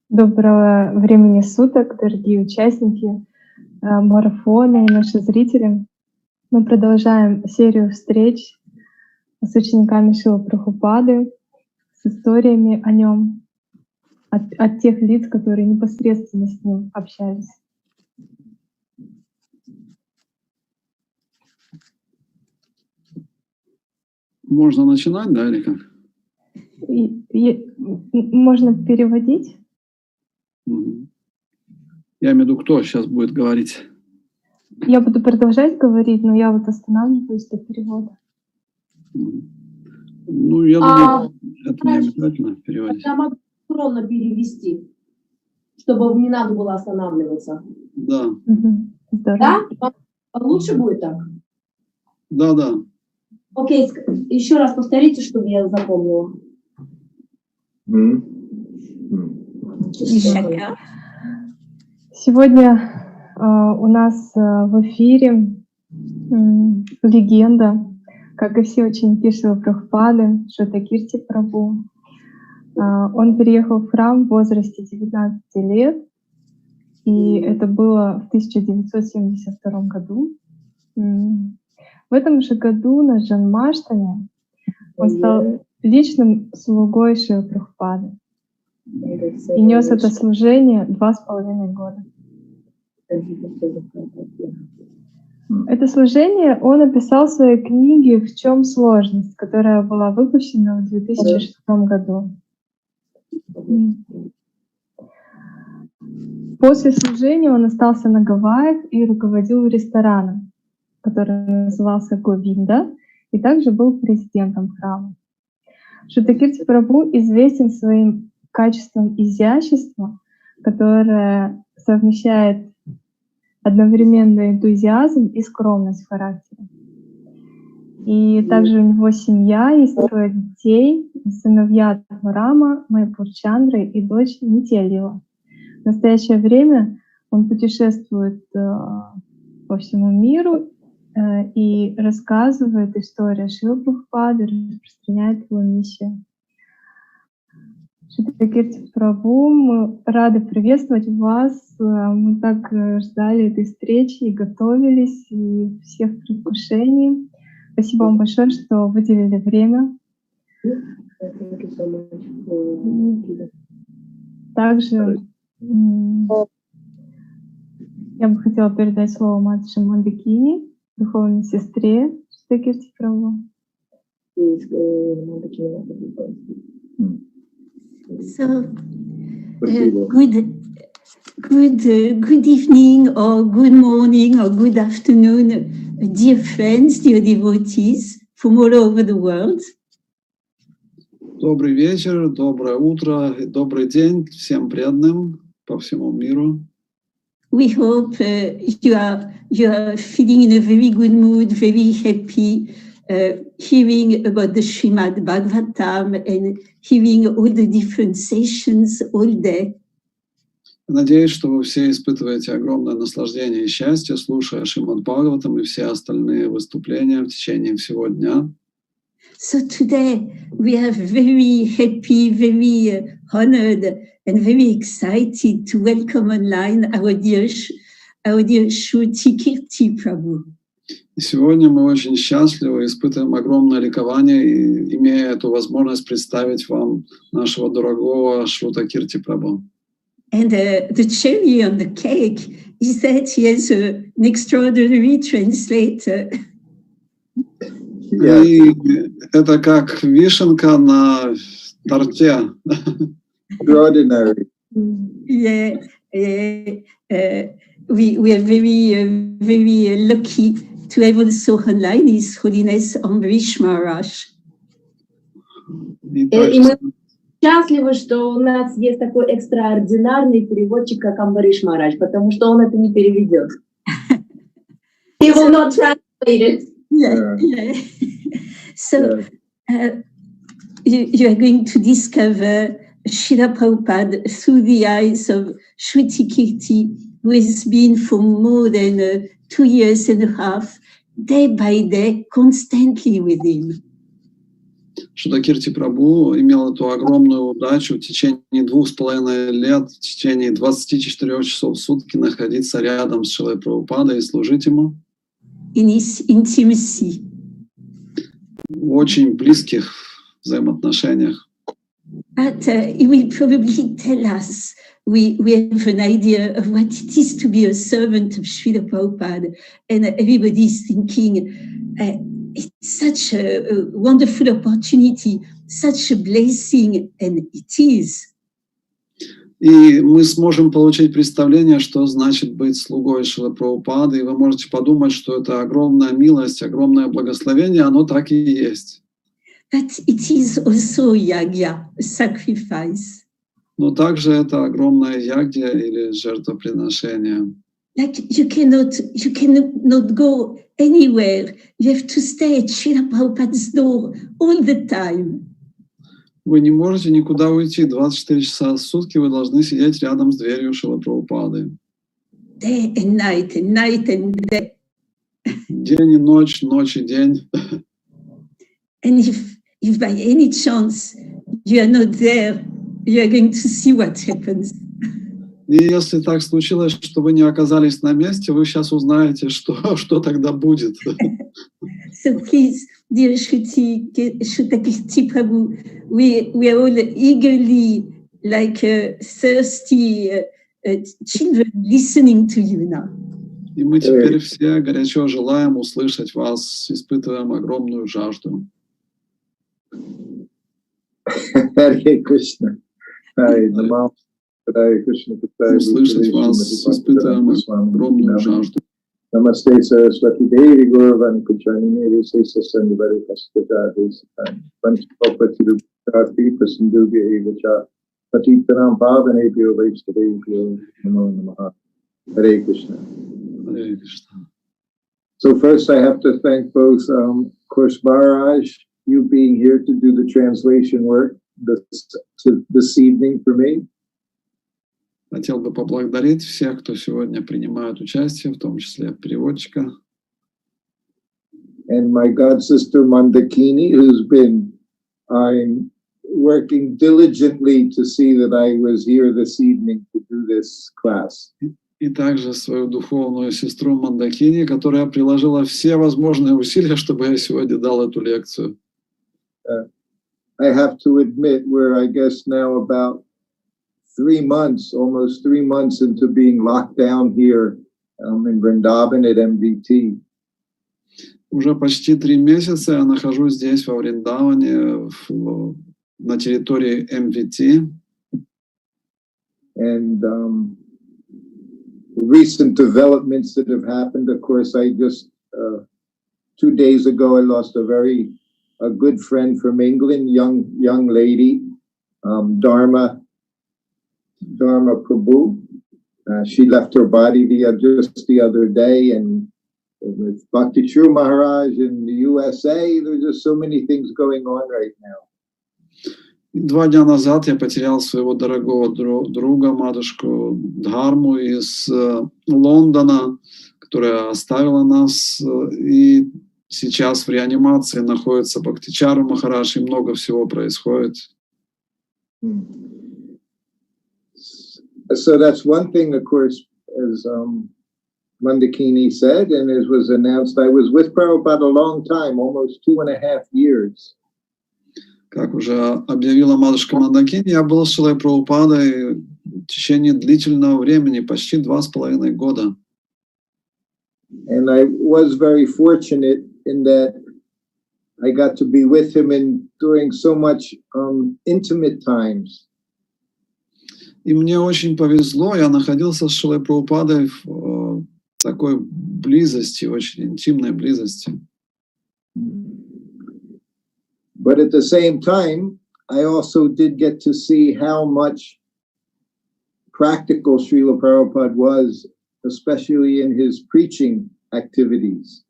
Доброго времени суток, дорогие участники марафона и наши зрители. Мы продолжаем серию встреч с учениками Шрилы Прабхупады, с историями о нем, от тех лиц, которые непосредственно с ним общались. Можно начинать, да, или как? Можно переводить? Я имею в виду, кто сейчас будет говорить? Я буду продолжать говорить, но я вот останавливаюсь до перевода. Ну, я думаю, это не обязательно переводить. Я могу синхронно перевести, чтобы не надо было останавливаться. Да. Да? Лучше будет так? Да. Окей, еще раз повторите, чтобы я запомнила. Сегодня у нас в эфире легенда, как и все ученики Шрилы Прабхупады, Шрутакирти Прабху. Он переехал в храм в возрасте 19 лет, и это было в 1972 году. В этом же году на Джанмаштами он стал личным слугой Шрилы Прабхупады и нес это служение 2,5 года. Это служение он описал в своей книге «В чем сложность», которая была выпущена в 2006 году. После служения он остался на Гавайях и руководил рестораном, который назывался Говинда, и также был президентом храма. Шрутакирти Прабху известен своим качеством изящества, которое совмещает одновременно энтузиазм и скромность в характере. И также у него семья, есть 3 детей, сыновья Рама, Майпурчандры и дочь Нитьялила. В настоящее время он путешествует по всему миру и рассказывает историю Шрилы Прабхупады, распространяет его миссию. Шрутакирти Прабху, мы рады приветствовать вас. Мы так ждали этой встречи и готовились, и всех в предвкушении. Спасибо вам большое, что выделили время. Также я бы хотела передать слово Матше Мандакини, духовной сестре Шрутакирти Прабху. So, good evening, or good morning, or good afternoon, dear friends, dear devotees from all over the world. Добрый вечер, доброе утро, добрый день всем преданным по всему миру. We hope you are feeling in a very good mood, very happy, hearing about the Srimad Bhagavatam and hearing all the different sessions all day. Надеюсь, что вы все испытываете огромное наслаждение и счастье, слушая Шримад Бхагаватам и все остальные выступления в течение всего дня. So today we are very happy, very honored and very excited to welcome online our dear Шрутакирти Prabhu. И сегодня мы очень счастливы, испытываем огромное ликование, имея эту возможность представить вам нашего дорогого Шрутакирти Прабху. And the cherry on the cake is that he has an extraordinary translator. И это как вишенка на торте. Extraordinary. Yeah, we are very lucky to have also online His Holiness Ambrish Maharaj. И мы счастливы, что у нас есть такой экстраординарный переводчик, как Амбариш Махарадж, потому что он это не переведет. He will not translate it. Yeah. So you are going to discover Srila Prabhupada through the eyes of Shrutakirti, who has been for more than 2 years and a half, day by day, constantly with him. Шрутакирти Прабху имел эту огромную удачу в течение 2,5 лет, в течение 24 часов в сутки находиться рядом с Шрилой Прабхупадой и служить ему. In his intimacy. В очень близких взаимоотношениях. But he will probably tell us, we have an idea of what it is to be a servant of Shrila Prabhupada, and everybody is thinking, it's such a wonderful opportunity, such a blessing, and it is. И мы сможем получить представление, что значит быть слугой Шрилы Прабхупады, и вы можете подумать, что это огромная милость, огромное благословение, оно так и есть. But it is also yagya, a sacrifice. Но также это огромное ягья или жертвоприношение. Like you cannot go anywhere. You have to stay at Srila Prabhupada's door all the time. Вы не можете никуда уйти. 24 часа в сутки вы должны сидеть рядом с дверью Шрилы Прабхупады. Day and night and day. День и ночь, ночь и день. And if by any chance you are not there, you are going to see what happens. И если так случилось, что вы не оказались на месте, вы сейчас узнаете, что тогда будет. So please, dear Shrutakirti Prabhu, we are all eagerly, like thirsty children, listening to you now. И мы теперь все горячо желаем услышать вас, испытываем огромную жажду. Харе Кришна. Харе Намам. Харе Кришна. Услышать вас, испытываем огромную жажду. Namaste Saraswati Devi Gauravan Kuchanini Visesa Sandhvari Kastata Desatan Panchapati Rupati Prasanduga Evacha Patitanam Pavanebhyo Vaishnavebhyo Namo Namaha. Hare Krishna. Hare Krishna. So first I have to thank both, of course, Maharaj, you being here to do the translation work this evening for me. Хотел бы поблагодарить всех, кто сегодня принимает участие, в том числе переводчика. And my god sister Mandakini, who's been working diligently to see that I was here this evening to do this class. И также свою духовную сестру Мандакини, которая приложила все возможные усилия, чтобы я сегодня дал эту лекцию. I have to admit, we're, I guess, now about 3 months, almost 3 months into being locked down here in Vrindavan at MVT. Уже почти 3 месяца я нахожусь здесь, во Вриндаване, на территории MVT. And the recent developments that have happened, of course, I just, 2 days ago, I lost a good friend from England, young lady, Dharma Prabhu. She left her body just the other day, and with Bhakti Shru Maharaj in the USA, there's just so many things going on right now. 2 дня назад я потерял своего дорогого друга, матушку Дхарму из Лондона, которая оставила нас, и сейчас в реанимации находится Бхактичару Махарадж, и много всего происходит. So that's one thing, of course, as Mandakini said, and as was announced, I was with Prabhupada a long time, almost 2.5 years. Как уже объявила матушка Мандакини, я был с Шрилой Прабхупадой в течение длительного времени, почти 2,5 года. And I was very fortunate in that I got to be with him during so much intimate times. И мне очень повезло, я находился с Шрилой Прабхупадой в такой близости, очень интимной близости. But at the same time, I also did get to see how much practical Srila Prabhupada was, especially in his preaching activities.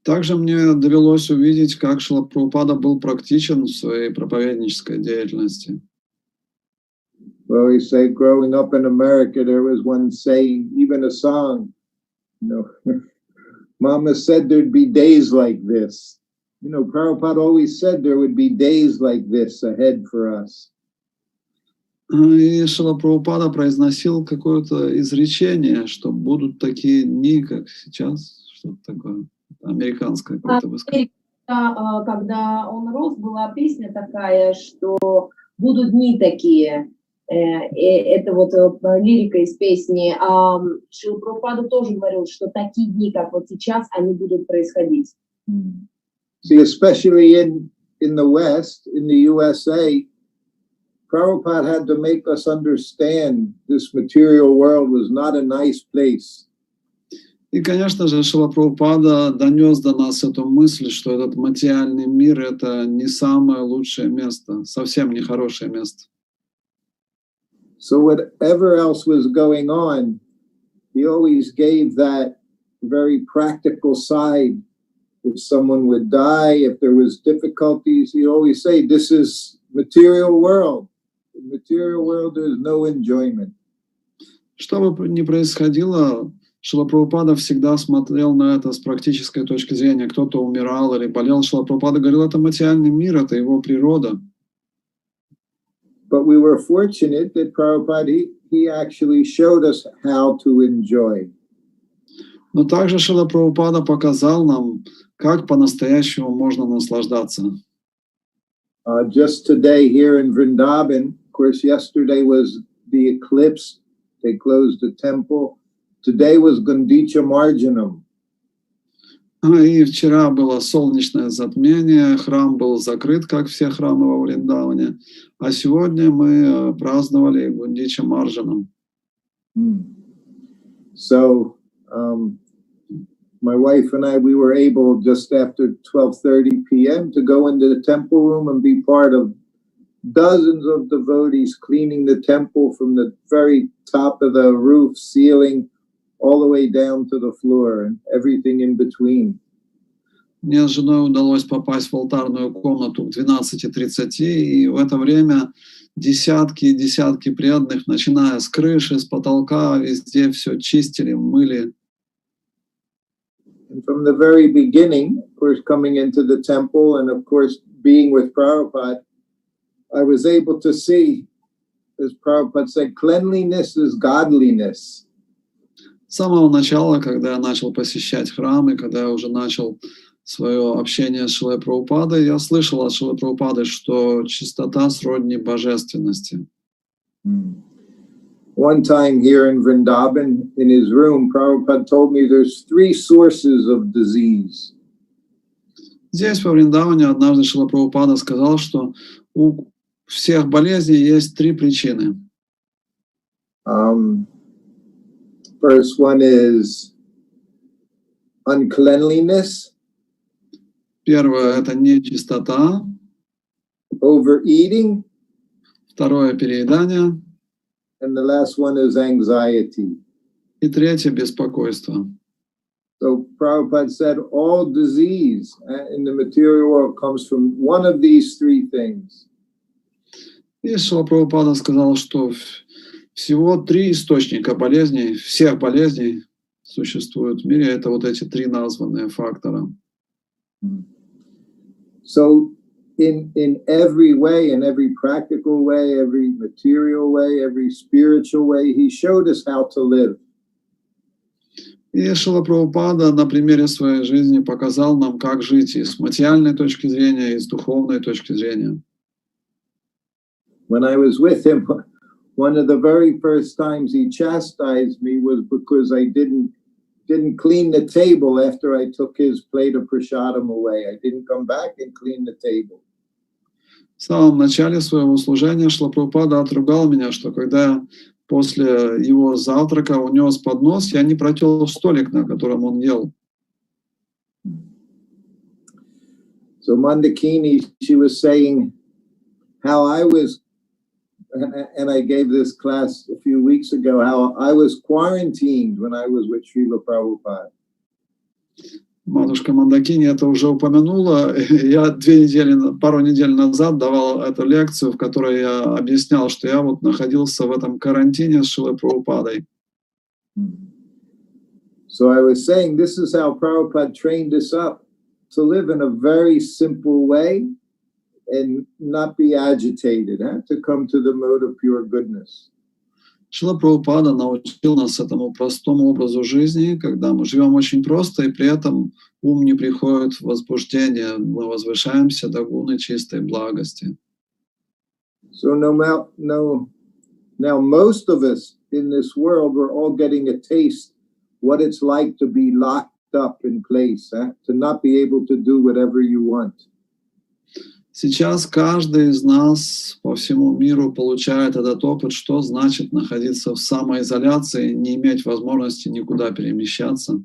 Также мне довелось увидеть, как Шрила Прабхупада был практичен в своей проповеднической деятельности. Well, he said, growing up in America, there was one saying, even a song, Mama said there'd be days like this. You know, Prabhupada always said there would be days like this ahead for us. И Шрила Прабхупада произносил какое-то изречение, что будут такие дни, как сейчас, что-то такое американское какое-то высказывание. Когда он рос, была песня такая, что будут дни такие. Это вот лирика из песни. Шрила Прабхупада тоже говорил, что такие дни, как вот сейчас, они будут происходить. See, especially in the West, in the USA, Prabhupada had to make us understand this material world was not a nice place. И, конечно же, Шрила Прабхупада донес до нас эту мысль, что этот материальный мир — это не самое лучшее место, совсем не хорошее место. So whatever else was going on, he always gave that very practical side. If someone would die, if there was difficulties, he always say, this is material world. In material world, there's no enjoyment. Что бы ни происходило, Шрила Прабхупада всегда смотрел на это с практической точки зрения. Кто-то умирал или болел, Шрила Прабхупада говорил, это материальный мир, это его природа. But we were fortunate that Prabhupada, he actually showed us how to enjoy. Но также Шрила Прабхупада показал нам, как по-настоящему можно наслаждаться. Just today here in Vrindavan, of course, yesterday was the eclipse. They closed the temple. Today was Gundicha Marjanam. И вчера было солнечное затмение, храм был закрыт, как все храмы во Вриндаване. А сегодня мы праздновали Гундича Марджанам. So, my wife and I, we were able just after 12:30 p.m. to go into the temple room and be part of dozens of devotees cleaning the temple from the very top of the roof, ceiling, all the way down to the floor and everything in between. Мне с женой удалось попасть в алтарную комнату к 12:30, и в это время десятки и десятки преданных, начиная с крыши, с потолка, везде все чистили, мыли. And from the very beginning, of course, coming into the temple and of course being with Prabhupada, I was able to see, as Prabhupada said, cleanliness is godliness. С самого начала, когда я начал посещать храмы, когда я уже начал свое общение с Шрилой Прабхупадой, я слышал от Шрилы Прабхупады, что чистота сродни божественности. One time here in Vrindavan, in his room, Prabhupada told me there's 3 sources of disease. Здесь, во Вриндаване, однажды Шрила Прабхупада сказал, что у всех болезней есть 3 причины. First one is uncleanliness. Первое — это нечистота. Overeating. Второе — переедание. And the last one is anxiety. И третье — беспокойство. So Prabhupada said all disease in the material world comes from one of these 3 things. И Шрила Прабхупада сказал, что всего 3 источника болезней, всех болезней существуют в мире. Это вот эти 3 названные фактора. So in every way, in every practical way, every material way, every spiritual way, he showed us how to live. И Шрила Прабхупада на примере своей жизни показал нам, как жить и с материальной точки зрения, и с духовной точки зрения. When I was with him, one of the very first times he chastised me was because I didn't clean the table after I took his plate of prasadam away. I didn't come back and clean the table. В самом начале своего служения Шрила Прабхупада отругал меня, что когда после его завтрака унес поднос, я не протер столик, на котором он ел. So Mandakini, she was saying how I was, and I gave this class a few weeks ago, how I was quarantined when I was with Srila Prabhupada. Матушка Мандакини это уже упомянула. Я пару недель назад давал эту лекцию, в которой я объяснял, что я вот находился в этом карантине с Шрилой Прабхупадой. So I was saying this is how Prabhupada trained us up live in a very simple way and not be agitated, to come to the mode of pure goodness. Шрила Прабхупада научил нас этому простому образу жизни, когда мы живем очень просто, и при этом ум не приходит в возбуждение, мы возвышаемся до гуны чистой благости. So now most of us in this world, we're all getting a taste what it's like to be locked up in place, to not be able to do whatever you want. Сейчас каждый из нас по всему миру получает этот опыт, что значит находиться в самоизоляции, не иметь возможности никуда перемещаться.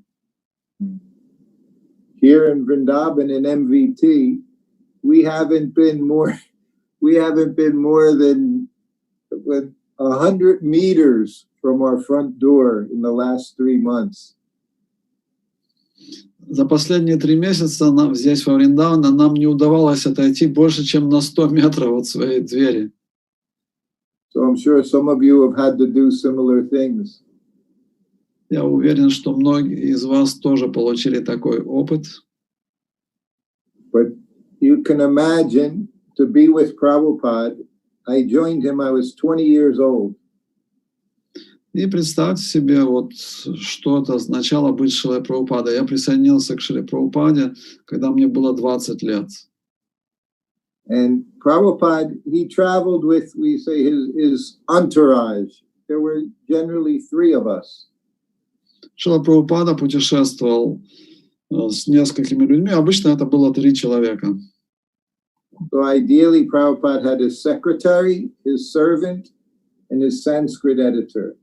Here in Vrindavan, in MVT, we haven't been more than 100 meters from our front door in the last 3 months. За последние 3 месяца здесь, во Вриндаване, нам не удавалось отойти больше, чем на 100 метров от своей двери. So I'm sure some of you have had to do similar things. Я уверен, что многие из вас тоже получили такой опыт. But you can imagine to be with Prabhupada. I joined him, I was 20 years old. И представьте себе, вот что это означало быть Шрилой Прабхупадой. Я присоединился к Шриле Прабхупаде, когда мне было 20 лет. And Prabhupada, he traveled with, we say, his entourage. There were generally 3 of us. Шрила Прабхупада путешествовал с несколькими людьми. Обычно это было 3 человека. So ideally, Prabhupada had his secretary, his servant, and his Sanskrit editor.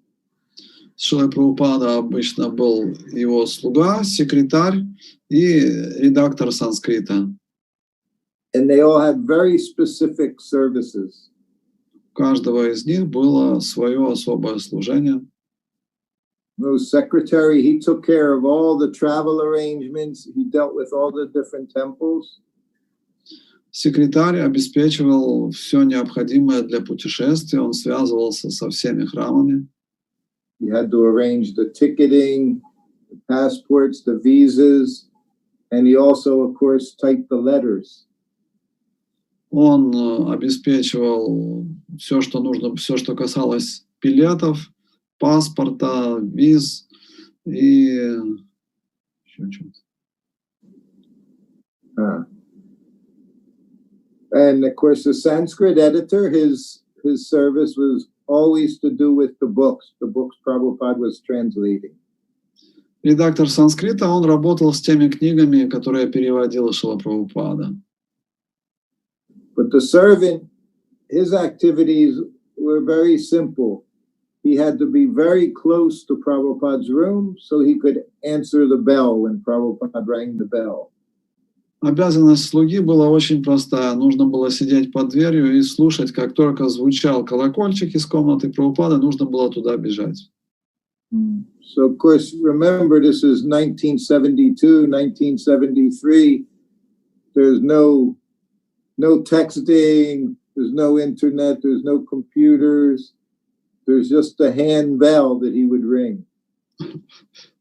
Шрила Прабхупада обычно был его слуга, секретарь и редактор санскрита. And they all had very specific services. У каждого из них было свое особое служение. The secretary, he took care of all the travel arrangements. He dealt with all the different temples. Секретарь обеспечивал все необходимое для путешествия, он связывался со всеми храмами. He had to arrange the ticketing, the passports, the visas, and he also, of course, typed the letters. Он обеспечивал все, что нужно, все, что касалось билетов, паспорта, виз и еще чего-то. And of course, the Sanskrit editor, his service was always to do with the books Prabhupada was translating. Редактор санскрита, он работал с теми книгами, которые переводил Шрила Прабхупада. But the servant, his activities were very simple. He had to be very close to Prabhupada's room so he could answer the bell when Prabhupada rang the bell. Обязанность слуги была очень простая. Нужно было сидеть под дверью и слушать, как только звучал колокольчик из комнаты Прабхупады, нужно было туда бежать. So, of course, remember, this is 1972, 1973. There's no texting, there's no internet, there's no computers. There's just a hand bell that he would ring.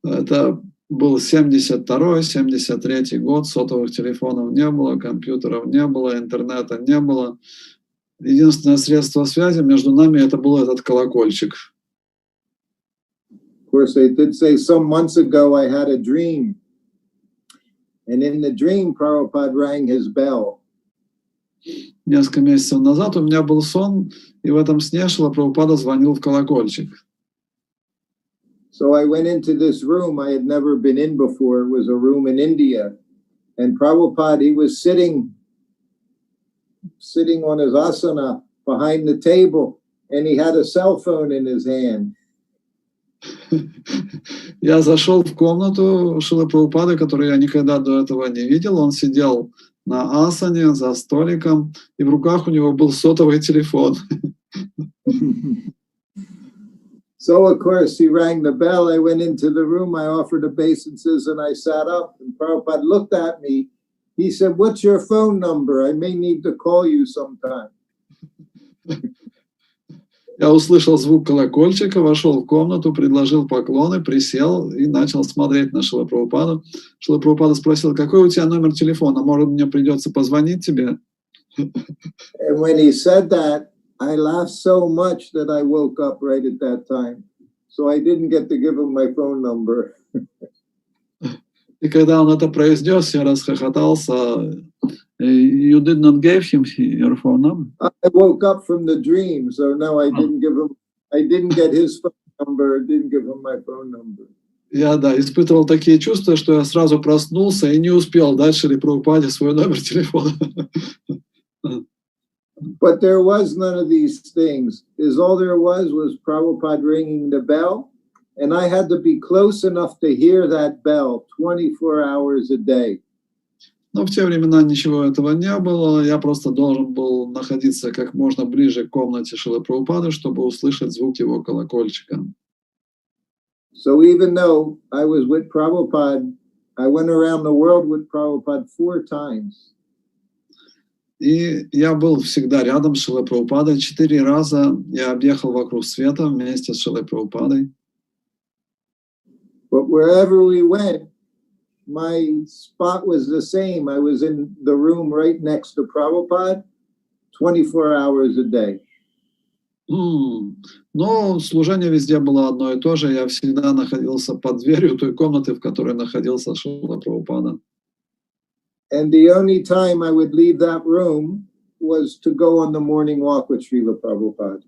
Это был 72-73 год, сотовых телефонов не было, компьютеров не было, интернета не было. Единственное средство связи между нами это был этот колокольчик. Of course, they did say some months ago I had a dream. And in the dream, Prabhupada rang his bell. Несколько месяцев назад у меня был сон, и в этом сне Шрила Прабхупада звонил в колокольчик. So I went into this room I had never been in before. It was a room in India. And Prabhupada, he was sitting on his asana behind the table, and he had a cell phone in his hand. Я зашел в комнату Шрилы Прабхупады, которую я никогда до этого не видел. Он сидел на асане за столиком, и в руках у него был сотовый телефон. So, of course, he rang the bell. I went into the room. I offered obeisances, and I sat up. And Prabhupada looked at me. He said, "What's your phone number? I may need to call you sometime." Я услышал звук колокольчика, вошел в комнату, предложил поклоны, присел и начал смотреть на Шрилу Прабхупаду. Шрила Прабхупада спросил, какой у тебя номер телефона? Может, мне придется позвонить тебе? And when he said that, I laughed so much that I woke up right at that time. So I didn't get to give him my phone number. И когда он это произнес, я расхохотался. You did not give him your phone number? I woke up from the dream, so no, I didn't give him. I didn't get his phone number. Didn't give him my phone number. Я, да, испытывал такие чувства, что я сразу проснулся и не успел дать Шриле Прабхупаде свой номер телефона. But there was none of these things. All there was Prabhupada ringing the bell, and I had to be close enough to hear that bell 24 hours a day. Но в те времена ничего этого не было. Я просто должен был находиться как можно ближе к комнате Шрилы Прабхупады, чтобы услышать звук его колокольчика. So even though I was with Prabhupada, I went around the world with Prabhupada 4 times. И я был всегда рядом с Шрилой Прабхупадой. 4 раза я объехал вокруг света вместе с Шрилой Прабхупадой. But wherever we went, my spot was the same. I was in the room right next to Prabhupada 24 hours a day. Но служение везде было одно и то же. Я всегда находился под дверью той комнаты, в которой находился Шрила Прабхупада. And the only time I would leave that room was to go on the morning walk with Шрила Прабхупада.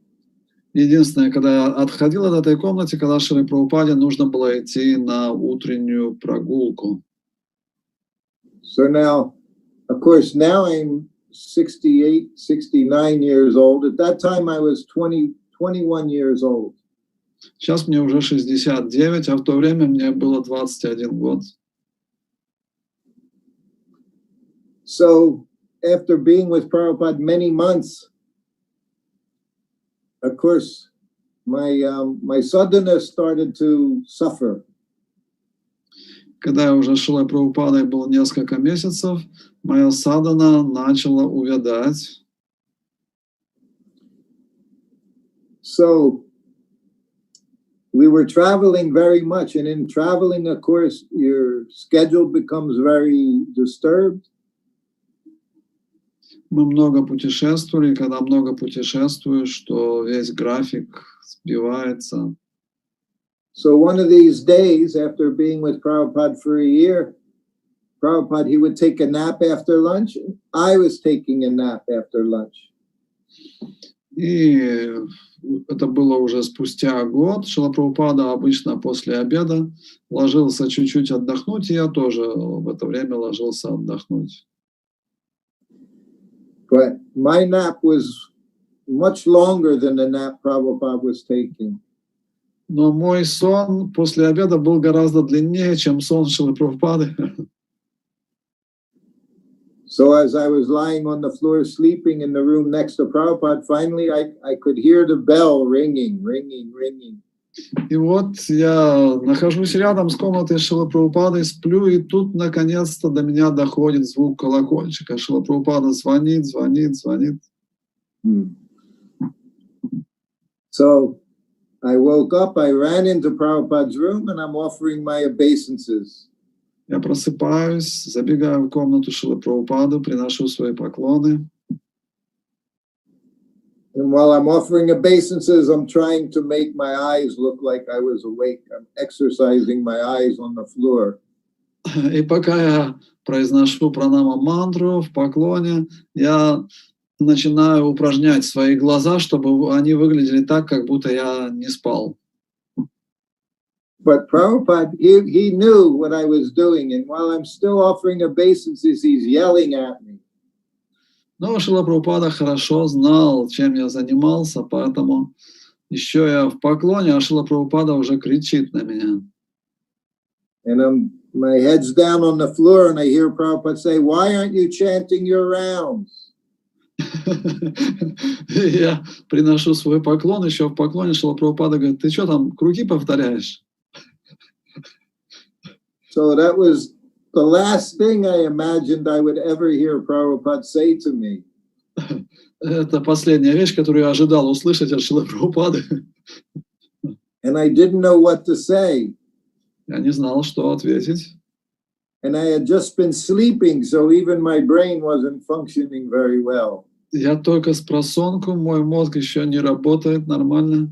Единственное, когда я отходил от этой комнаты, когда Шриле Прабхупаде нужно было идти на утреннюю прогулку. So now, of course, now I'm 68, 69 years old. At that time I was 21 years old. Сейчас мне уже 69, а в то время мне было 21 год. So after being with Prabhupada many months, of course, my sadhana started to suffer. Когда я уже с Шрилой Прабхупадой был несколько месяцев, моя садхана начала увядать. So we were traveling very much, and in traveling, of course, your schedule becomes very disturbed. Мы много путешествовали, и когда много путешествуешь, то весь график сбивается. So one of these days, after being with Prabhupada for a year, Prabhupada, he would take a nap after lunch. I was taking a nap after lunch. И это было уже спустя год. Шрила Прабхупада обычно после обеда ложился чуть-чуть отдохнуть, и я тоже в это время ложился отдохнуть. But my nap was much longer than the nap Prabhupada was taking. Но мой сон после обеда был гораздо длиннее, чем сон Шрилы Прабхупады. So as I was lying on the floor sleeping in the room next to Prabhupada, finally I could hear the bell ringing, ringing, ringing. И вот я нахожусь рядом с комнатой Шрилы Прабхупады, сплю, и тут наконец-то до меня доходит звук колокольчика. Шрила Прабхупада звонит, звонит, звонит. So I woke up, I ran into Prabhupada's room, and I'm offering my obeisances. Я просыпаюсь, забегаю в комнату Шрилы Прабхупады, приношу свои поклоны. And while I'm offering obeisances, I'm trying to make my eyes look like I was awake. I'm exercising my eyes on the floor. И пока я произношу пранама мантру в поклоне, я начинаю упражнять свои глаза, чтобы они выглядели так, как будто я не спал. But Prabhupada, he knew what I was doing, and while I'm still offering obeisances, he's yelling at me. Но Шрила Прабхупада хорошо знал, чем я занимался, поэтому еще я в поклоне, а Шрила Прабхупада уже кричит на меня. And my head's down on the floor, and I hear Prabhupada say, "Why aren't you chanting your rounds?" Я приношу свой поклон, еще в поклоне Шрила Прабхупада говорит, ты что там, круги повторяешь? So that was the last thing I imagined I would ever hear Prabhupada say to me. Это последняя вещь, которую я ожидал услышать от Шрилы Прабхупады. And I didn't know what to say. Я не знал, что ответить. And I had just been sleeping, so even my brain wasn't functioning very well. Я только спросонку, мой мозг еще не работает нормально.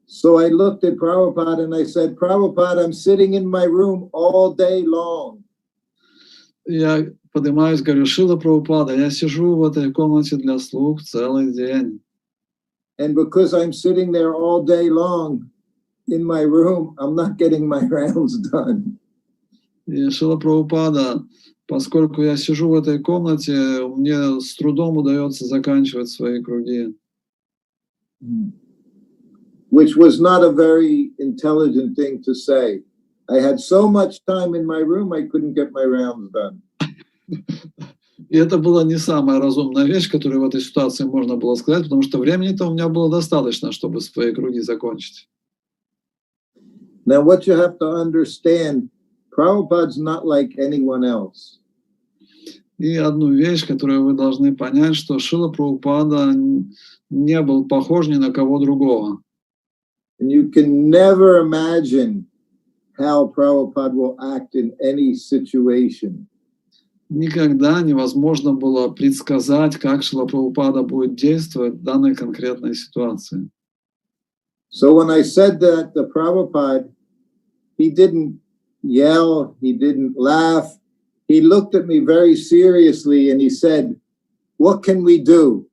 So I looked at Prabhupada and I said, Prabhupada, I'm sitting in my room all day long. Я поднимаюсь, говорю, Шрила Прабхупада, я сижу в этой комнате для слуг целый день. And because I'm sitting there all day long in my room, I'm not getting my rounds done. И Шрила Прабхупада, поскольку я сижу в этой комнате, мне с трудом удается заканчивать свои круги. Which was not a very intelligent thing to say. I had so much time in my room, I couldn't get my rounds done. И это была не самая разумная вещь, которую в этой ситуации можно было сказать, потому что времени-то у меня было достаточно, чтобы свои круги закончить. Now what you have to understand, Prabhupada's not like anyone else. И одну вещь, которую вы должны понять, что Шрила Прабхупада не был похож ни на кого другого. And you can never imagine how Prabhupada will act in any situation. Никогда невозможно было предсказать, как Шрила Прабхупада будет действовать в данной конкретной ситуации. So when I said that to Prabhupada, he didn't yell, he didn't laugh. He looked at me very seriously and he said, "What can we do?"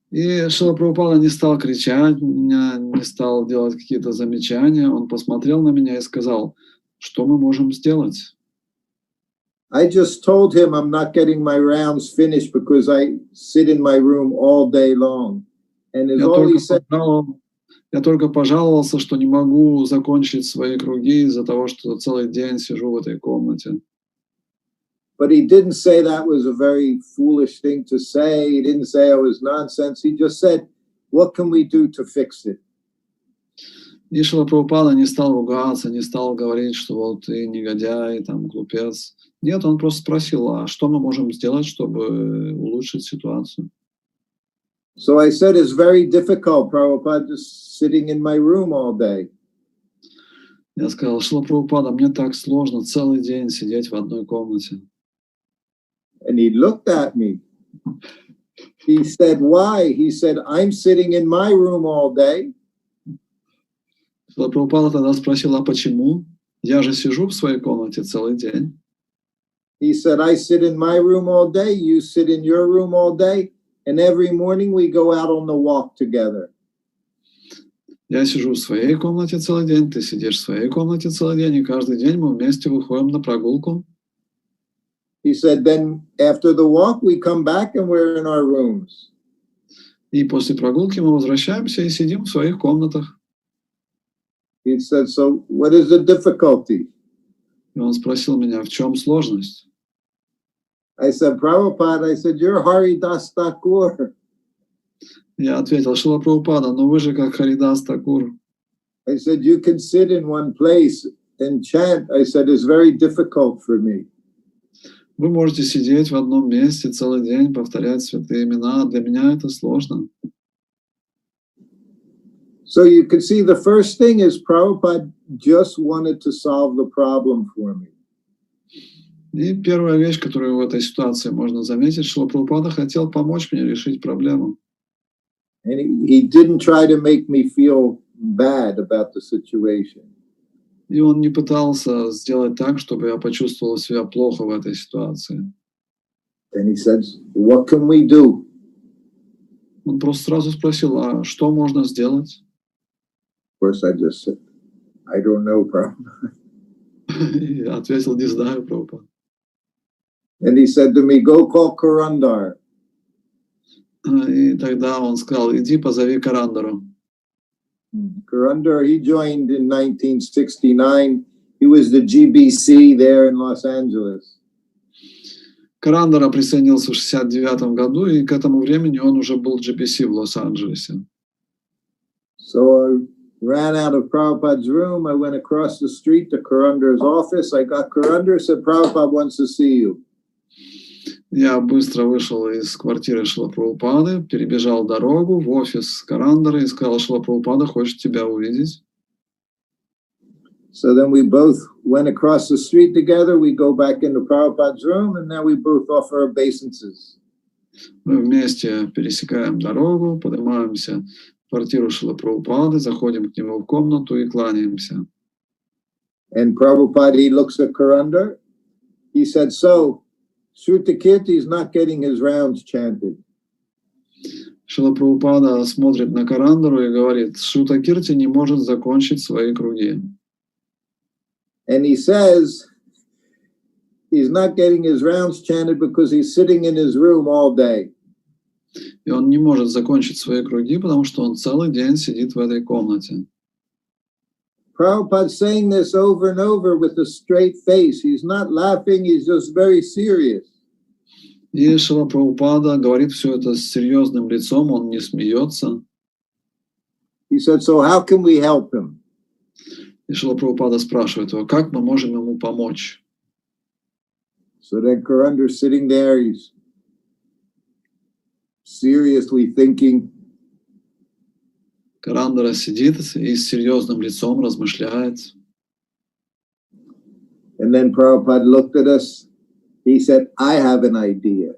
И Шрила Прабхупада не стал кричать, не стал делать какие-то замечания. Он посмотрел на меня и сказал, что мы можем сделать. I just told him I'm not getting my rounds finished because I sit in my room all day long. And as all he said, я только пожаловался, что не могу закончить свои круги из-за того, что целый день сижу в этой комнате. But he didn't say that was a very foolish thing to say. He didn't say I was nonsense. He just said, what can we do to fix it? И Шрила Прабхупада не стал ругаться, не стал говорить, что вот ты негодяй, там, глупец. Нет, он просто спросил, а что мы можем сделать, чтобы улучшить ситуацию? So I said, it's very difficult, Prabhupada, just sitting in my room all day. Я сказал, Шрила Прабхупада, мне так сложно целый день сидеть в одной комнате. And he looked at me. He said, why? He said, I'm sitting in my room all day. Шрила Прабхупада тогда спросил, а почему? Я же сижу в своей комнате целый день. He said, I sit in my room all day, you sit in your room all day, and every morning we go out on the walk together. Я сижу в своей комнате целый день, ты сидишь в своей комнате целый день, и каждый день мы вместе выходим на прогулку. He said, then after the walk, we come back and we're in our rooms. И после прогулки мы возвращаемся и сидим в своих комнатах. He said, so what is the difficulty? И он спросил меня, в чем сложность? I said, Prabhupada, I said, you're Haridas Thakur. Я ответил, Шрила Прабхупада, но вы же как Харидас Такур. I said, you can sit in one place and chant. I said, it's very difficult for me. Вы можете сидеть в одном месте целый день, повторять святые имена. Для меня это сложно. So you can see the first thing is Prabhupada just wanted to solve the problem for me. И первая вещь, которую в этой ситуации можно заметить, что Прабхупада хотел помочь мне решить проблему. And he didn't try to make me feel bad about the situation. И он не пытался сделать так, чтобы я почувствовал себя плохо в этой ситуации. And he says, what can we do? Он просто сразу спросил, а что можно сделать? Of course, I just said, I don't know, Prabhupada. И я ответил, не знаю, Прабхупада. And he said to me, go call Karandar. И тогда он сказал, иди позови Карандару. Karandar, he joined in 1969. He was the GBC there in Los Angeles. Карандара присоединился в 1969 году, и к этому времени он уже был GBC в Лос-Анджелесе. So I ran out of Prabhupada's room. I went across the street to Karandar's office. I got Karandar, said, Prabhupada wants to see you. Я быстро вышел из квартиры Шрилы Прабхупады, перебежал дорогу в офис Карандара и сказал: Шрила Прабхупада хочет тебя увидеть. So then we both went across the street together. We go back into Prabhupada's room, and now we both offer our obeisances. Мы вместе пересекаем дорогу, поднимаемся в квартиру Шрилы Прабхупады, заходим к нему в комнату и кланяемся. And Prabhupada, he looks at Karandar. He said, so, Shrutakirti is not getting his rounds chanted. Шрила Прабхупада смотрит на Карандару и говорит: Шрутакирти не может закончить свои круги. And he says, he's not getting his rounds chanted because he's sitting in his room all day. И он не может закончить свои круги, потому что он целый день сидит в этой комнате. Prabhupada saying this over and over with a straight face. He's not laughing, he's just very serious. И Шрила Прабхупада говорит все это с серьезным лицом, он не смеется. He said, so how can we help him? И Шрила Прабхупада спрашивает его: как мы можем ему помочь? So then Karandar sitting there, he's seriously thinking. Карандара сидит и с серьезным лицом размышляет. And then Prabhupada looked at us. He said, I have an idea.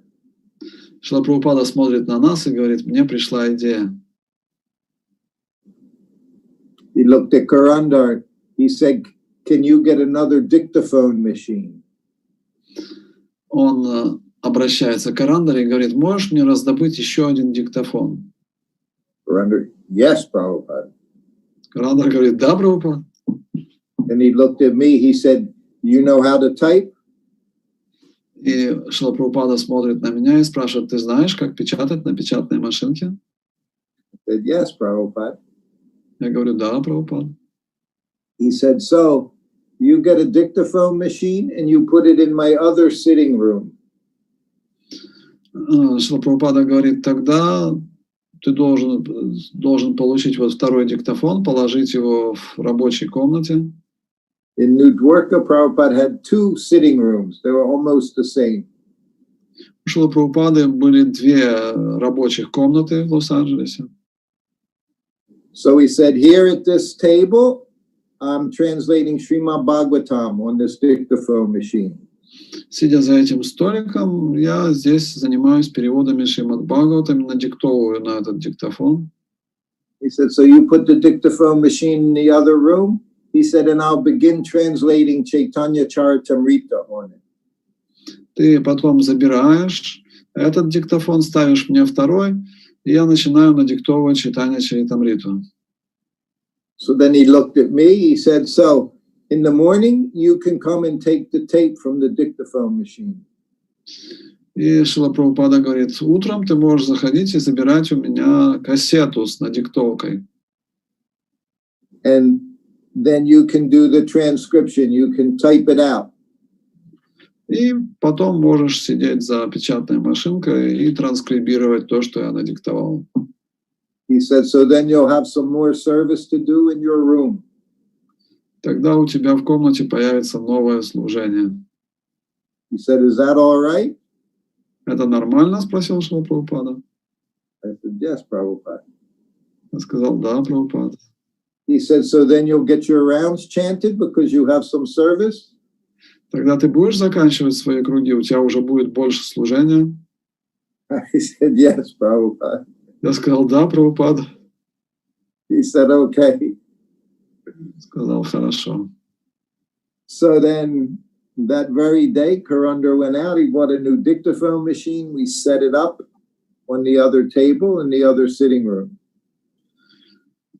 Шрила Прабхупада смотрит на нас и говорит: мне пришла идея. He looked at Karandar. He said, can you get another dictaphone machine? Он обращается к Карандаре и говорит: можешь мне раздобыть еще один диктофон? Karandar, yes, Prabhupada. Карандар говорит: да, Прабхупад. And he looked at me. He said, you know how to type? И Шрила Прабхупада смотрит на меня и спрашивает: ты знаешь, как печатать на печатной машинке? I said, yes, Prabhupada. Я говорю: да, Прабхупад. He said, so you get a dictaphone machine and you put it in my other sitting room. Шрила Прабхупада говорит: тогда ты должен получить вот второй диктофон, положить его в рабочей комнате. In New Dwarka, Prabhupada had two sitting rooms. They were almost the same. У Шрилы Прабхупады были две рабочих комнаты в Лос-Анджелесе. So he said, here at this table, I'm translating Srimad Bhagavatam on this dictaphone machine. Сидя за этим столиком, я здесь занимаюсь переводами Шримад Бхагаватам, надиктовываю на этот диктофон. He said, so you put the dictaphone machine in the other room? He said, and I'll begin translating Chaitanya Charitamrita on it. Ты потом забираешь этот диктофон, ставишь мне второй, и я начинаю надиктовывать Чайтанья Чаритамриту. So then he looked at me. He said, so in the morning, you can come and take the tape from the dictaphone machine. И Шрила Прабхупада говорит: утром ты можешь заходить и забирать у меня кассету с надиктовкой. And then you can do the transcription. You can type it out. И потом можешь сидеть за печатной машинкой и транскрибировать то, что я надиктовал. He said, so then you'll have some more service to do in your room. Тогда у тебя в комнате появится новое служение. He said, is that all right? Это нормально? Спросил Шрила Прабхупада. I said, yes, Prabhupada. Я сказал: да, Прабхупада. He said, so then you'll get your rounds chanted because you have some service? Тогда ты будешь заканчивать свои круги, у тебя уже будет больше служения? I said, yes, Prabhupada. Я сказал: да, Прабхупада. He said, okay. Сказал: хорошо. So then that very day, Karandar went out. He bought a new dictaphone machine. We set it up on the other table in the other sitting room.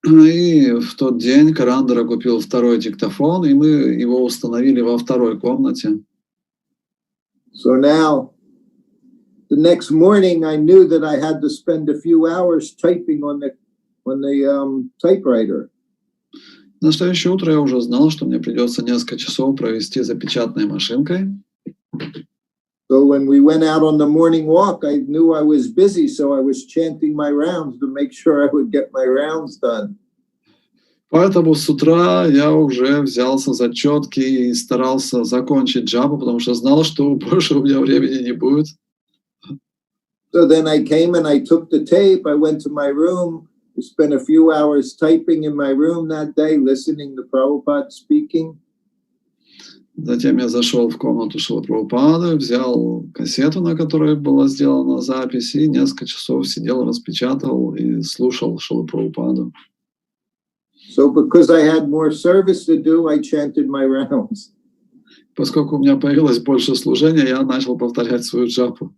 И в тот день Карандара купил второй диктофон, и мы его установили во второй комнате. So now, the next morning, I knew that I had to spend a few hours typing on the typewriter. На следующее утро я уже знал, что мне придется несколько часов провести за печатной машинкой. So when we went out on the morning walk, I knew I was busy, so I was chanting my rounds to make sure I would get my rounds done. Поэтому с утра я уже взялся за четки и старался закончить джапу, потому что знал, что больше у меня времени не будет. So then I came and I took the tape. I went to my room. I spent a few hours typing in my room that day, listening to Prabhupada speaking. Затем я зашел в комнату Шрилы Прабхупады, взял кассету, на которой была сделана запись, и несколько часов сидел, распечатывал и слушал Шрилу Прабхупаду. So because I had more service to do, I chanted my rounds. Поскольку у меня появилось больше служения, я начал повторять свою джапу.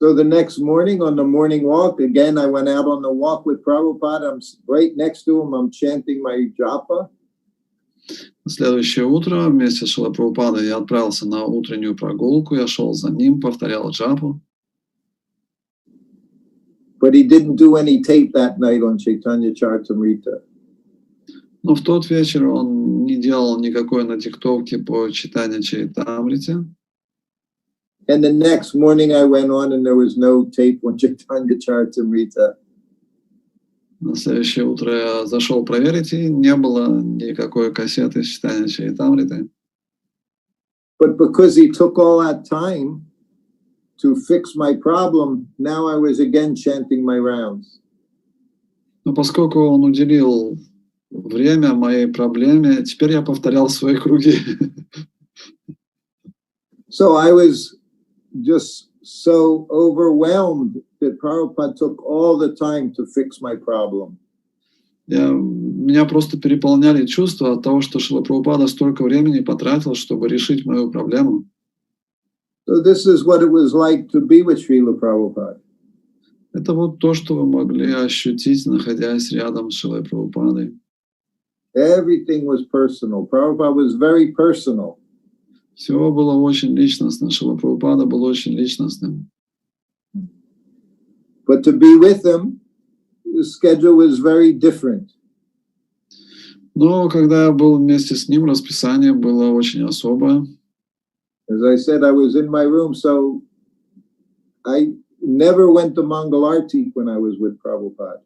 So the next morning on the morning walk, again, I went out on the walk with Prabhupada. I'm right next to him. I'm chanting my japa. На следующее утро вместе с Шрилой Прабхупадой я отправился на утреннюю прогулку, я шел за ним, повторял джапу. But he didn't do any tape that night on Chaitanya Charitamrita. Но в тот вечер он не делал никакой надиктовки по читанию Чаритамрите. And the next morning I went on and there was no tape on Chaitanya Charitamrita. На следующее утро я зашел проверить, и не было никакой кассеты с читанием Чаритамриты. But because he took all that time to fix my problem, now I was again chanting my rounds. Но поскольку он уделил время моей проблеме, теперь я повторял свои круги. So I was just so overwhelmed that Prabhupada took all the time to fix my problem. Меня просто переполняли чувства от того, что Шрила Прабхупада столько времени потратил, чтобы решить мою проблему. So this is what it was like to be with Шрила Prabhupada. Это вот то, что вы могли ощутить, находясь рядом с Шрилой Прабхупадой. Everything was personal. Prabhupada was very personal. Все было очень личностно. Шрила Прабхупада был очень личностным. But to be with him, the schedule was very different. Но когда я был вместе с ним, расписание было очень особое. As I said, I was in my room, so I never went to Mangalarti when I was with Prabhupada.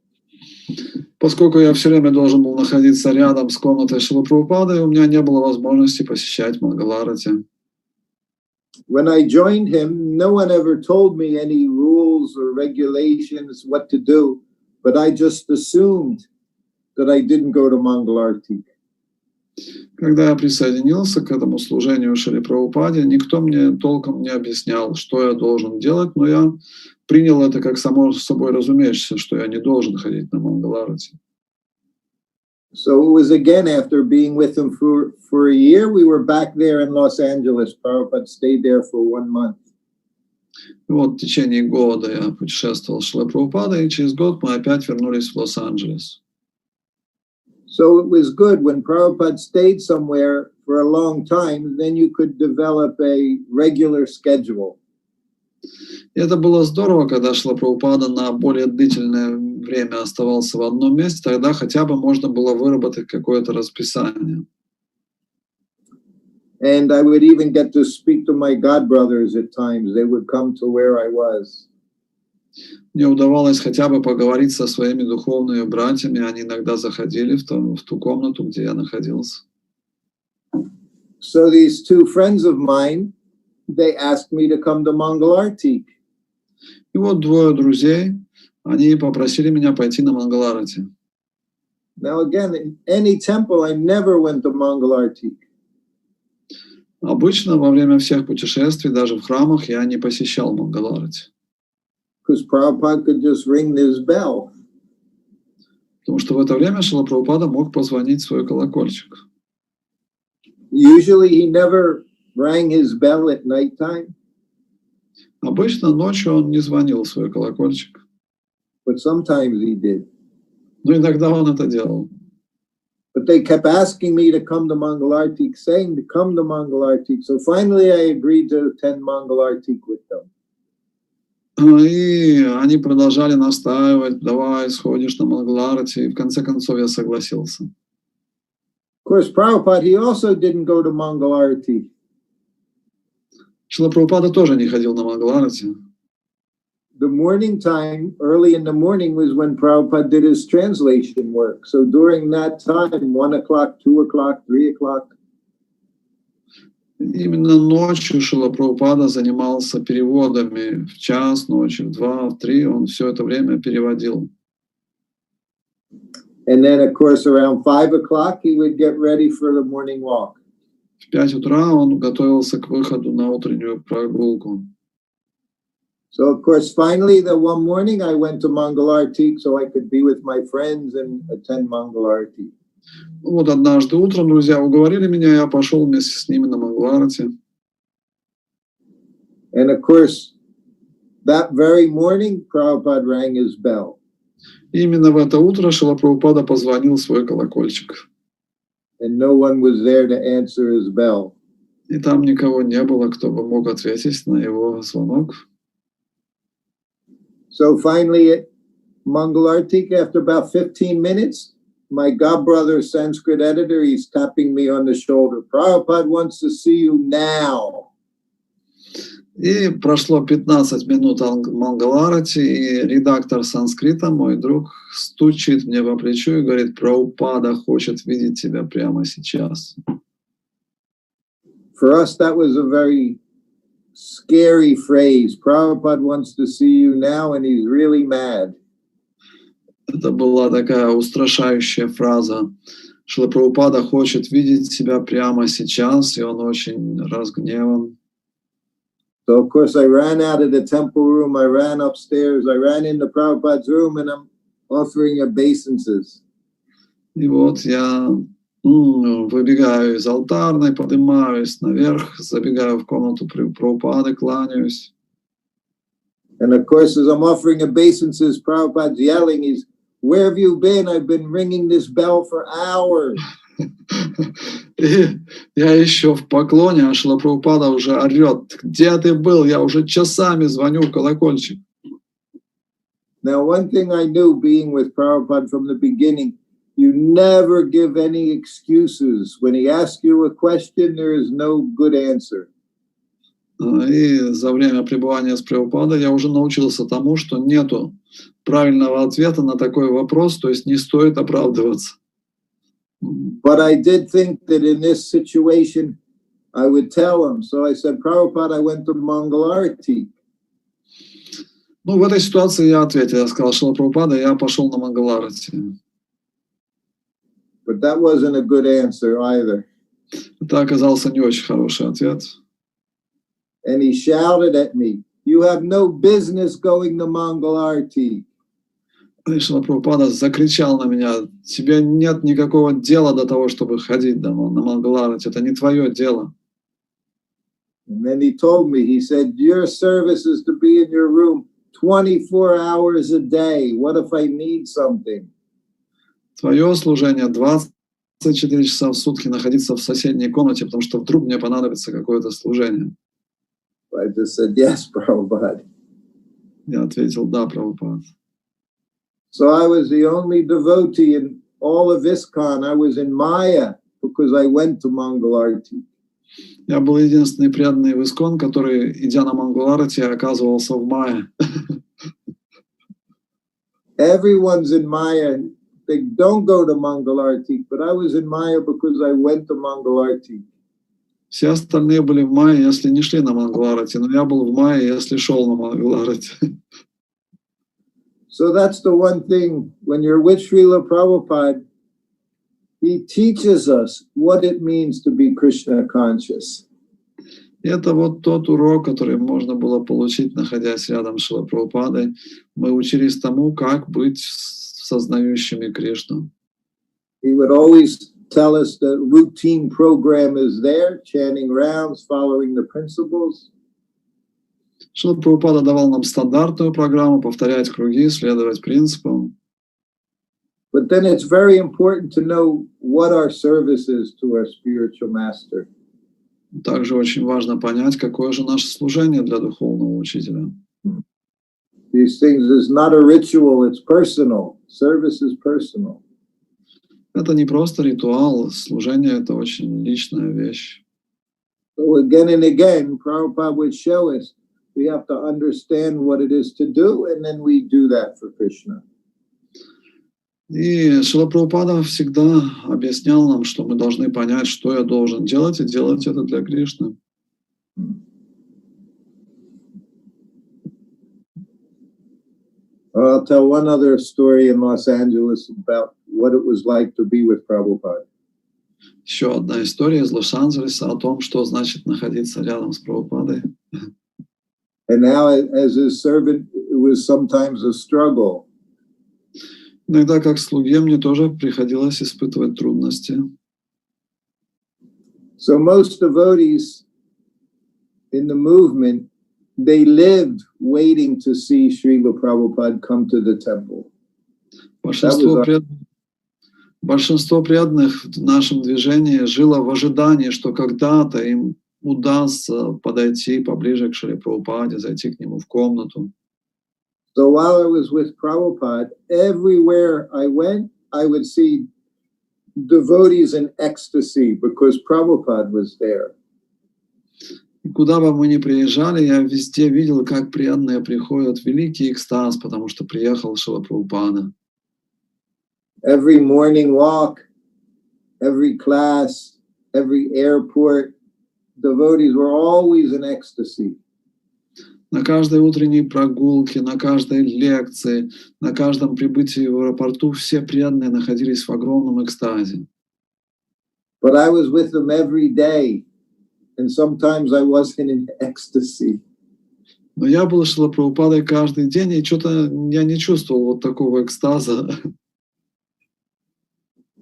Поскольку я все время должен был находиться рядом с комнатой Шрилы Прабхупады, у меня не было возможности посещать Мангаларати. When I joined him, no one ever told me any rules or regulations, what to do, but I just assumed that I didn't go to Mangalarti. Когда я присоединился к этому служению Шриле Прабхупаде, никто мне толком не объяснял, что я должен делать, но я принял это как само собой разумеющееся, что я не должен ходить на Мангаларати. So it was again after being with him for a year, we were back there in Los Angeles. Prabhupada stayed there for 1 month. И вот в течение года я путешествовал с Шрилой Прабхупадой, и через год мы опять вернулись в Лос-Анджелес. So it was good when Prabhupada stayed somewhere for a long time, then you could develop a regular schedule. И это было здорово, когда Шрила Прабхупада на более длительное время оставался в одном месте, тогда хотя бы можно было выработать какое-то расписание. And I would even get to speak to my godbrothers at times. They would come to where I was. Мне удавалось хотя бы поговорить со своими духовными братьями, они иногда заходили в ту комнату, где я находился. So these two friends of mine, they asked me to come to Mangalarti. И вот двое друзей, они попросили меня пойти на Мангаларати. Now again, in any temple, I never went to Mangalarti. Обычно во время всех путешествий, даже в храмах, я не посещал Мангаларати. Because Prabhupada could just ring this bell. Потому что в это время Шрила Прабхупада мог позвонить в свой колокольчик. Usually he never rang his bell at nighttime. Обычно ночью он не звонил в свой колокольчик. But sometimes he did. Но иногда он это делал. But they kept asking me to come to Mangalarti, saying to come to Mangalarti. So finally I agreed to attend Mangalarti with them. И они продолжали настаивать, давай, сходишь на Мангаларати, и в конце концов я согласился. Of course, Prabhupada, he also didn't go to Mangalarti. Шрила Прабхупада тоже не ходил на Мангаларати. The morning time, early in the morning, was when Prabhupada did his translation work. So during that time, 1 o'clock, 2 o'clock, 3 o'clock. Именно ночью Шрила Прабхупада занимался переводами. В час ночи, в 2, в 3 он все это время переводил. And then, of course, around 5 o'clock, he would get ready for the morning walk. В 5 утра он готовился к выходу на утреннюю прогулку. So, of course, finally, the one morning I went to Mangalarti so I could be with my friends and attend Mangalarti. Вот однажды утром друзья уговорили меня, я пошел вместе с ними на Мангаларти. And, of course, that very morning, Prabhupada rang his bell. Именно в это утро Шрила Прабхупада позвонил в свой колокольчик. And no one was there to answer his bell. И там никого не было, кто бы мог ответить на его звонок. So finally at Mangalartik, after about 15 minutes, my godbrother Sanskrit editor, he's tapping me on the shoulder. Prabhupada wants to see you now. И прошло 15 минут Мангаларати, и редактор санскрита, мой друг, стучит мне по плечу и говорит: Прабхупада хочет видеть тебя прямо сейчас. For us, that was a very scary phrase. Prabhupada wants to see you now, and he's really mad. Это была такая устрашающая фраза. Шрила Прабхупада хочет видеть тебя прямо сейчас, и он очень разгневан. So, of course, I ran out of the temple room, I ran upstairs, I ran into Prabhupada's room, and I'm offering obeisances. И вот я выбегаю из алтарной, поднимаюсь наверх, забегаю в комнату Прабхупады, кланяюсь. And of course, as I'm offering obeisances, Prabhupada's yelling, he's, "Where have you been? I've been ringing this bell for hours." И я еще в поклоне, а Шрила Прабхупада уже орет: где ты был? Я уже часами звоню в колокольчик. Now, one thing I knew being with Prabhupada from the beginning, you never give any excuses. When he asks you a question, there is no good answer. И за время пребывания с Прабхупадой я уже научился тому, что нету правильного ответа на такой вопрос, то есть не стоит оправдываться. But I did think that in this situation, I would tell him. So I said, Prabhupada, I went to Mangalarti. Ну, в этой ситуации я ответил. Я сказал: Шрила Прабхупада, я пошел на Мангаларти. But that wasn't a good answer either. Это оказался не очень хороший ответ. And he shouted at me, "You have no business going to Mangalarti." И Шрила Прабхупада закричал на меня: тебе нет никакого дела до того, чтобы ходить на Мангаларти. Это не твое дело. And then he told me, he said, your service is to be in your room 24 hours a day. What if I need something? Твое служение 24 часа в сутки находиться в соседней комнате, потому что вдруг мне понадобится какое-то служение. I just said, yes, Prabhupada. Я ответил: да, Прабхупад. So I was the only devotee in all of ISKCON. I was in Maya because I went to Mangalarti. Я был единственный преданный в ИСККОН, который, идя на Мангаларти, оказывался в мае. Everyone's in Maya. They don't go to Mangalarti, but I was in Maya because I went to Mangalarti. Все остальные были в мае, если не шли на Мангаларти, но я был в мае, если шел на Мангаларти. So that's the one thing, when you're with Šrila Prabhupada, he teaches us what it means to be Krishna conscious. Это вот тот урок, который можно было получить, находясь рядом с Шрилой Прабхупадой. Мы учились тому, как быть сознающими Кришну. He would always tell us the routine program is there, chanting rounds, following the principles. Шрила Прабхупада давал нам стандартную программу, повторять круги, следовать принципам. But then it's very important to know what our service is to our spiritual master. Также очень важно понять, какое же наше служение для духовного учителя. These things is not a ritual, it's personal. Service is personal. Это не просто ритуал, служение — это очень личная вещь. So again and again, Prabhupada would show us we have to understand what it is to do, and then we do that for Krishna. И Шрила Прабхупада всегда объяснял нам, что мы должны понять, что я должен делать, и делать это для Кришны. I'll tell one other story in Los Angeles about what it was like to be with Prabhupada. Еще одна история из Лос-Анджелеса о том, что значит находиться рядом с Прабхупадой. And now, as his servant, it was sometimes a struggle. Иногда как слуге мне тоже приходилось испытывать трудности. So most devotees in the movement, they lived waiting to see Šrila Prabhupada come to the temple. Большинство преданных в нашем движении жило в ожидании, что когда-то им удастся подойти поближе к Шриле Прабхупаде, зайти к нему в комнату. So while I was with Prabhupada, everywhere I went, I would see devotees in ecstasy because Prabhupada was there. И куда бы мы ни приезжали, я везде видел, как преданные приходят в великий экстаз, потому что приехал Шрила Прабхупада. Every morning walk, every class, every airport, devotees were always in ecstasy. На каждой утренней прогулке, на каждой лекции, на каждом прибытии в аэропорту все преданные находились в огромном экстазе. But I was with them every day, and sometimes I wasn't in ecstasy. Но я был с Шрилой Прабхупадой каждый день, и что-то я не чувствовал вот такого экстаза.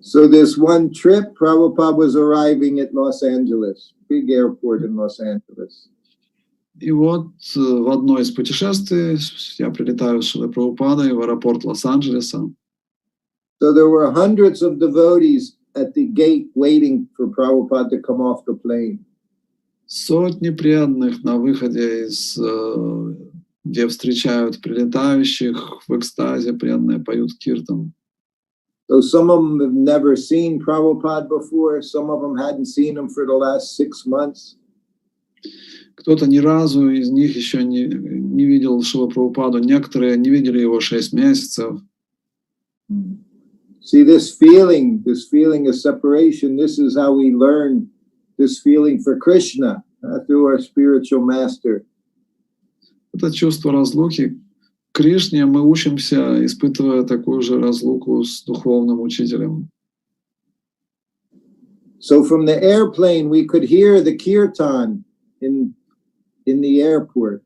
So this one trip, Prabhupada was arriving at Los Angeles, big airport in Los Angeles. И вот в одно из путешествий я прилетаю с Шрилой Прабхупадой в аэропорт Лос-Анджелеса. So there were hundreds of devotees at the gate waiting for Prabhupada to come off the plane. Сотни преданных на выходе из, где встречают прилетающих в экстазе, преданные поют киртан. So some of them have never seen Prabhupada before, some of them hadn't seen him for the last 6 months. Кто-то ни разу из них еще не видел Шрилу Прабхупаду, некоторые не видели его 6 месяцев. See, this feeling of separation, this is how we learn this feeling for Krishna through our spiritual master. Это чувство разлуки. К Кришне мы учимся, испытывая такую же разлуку с духовным учителем. So from the airplane, we could hear the kirtan in the airport.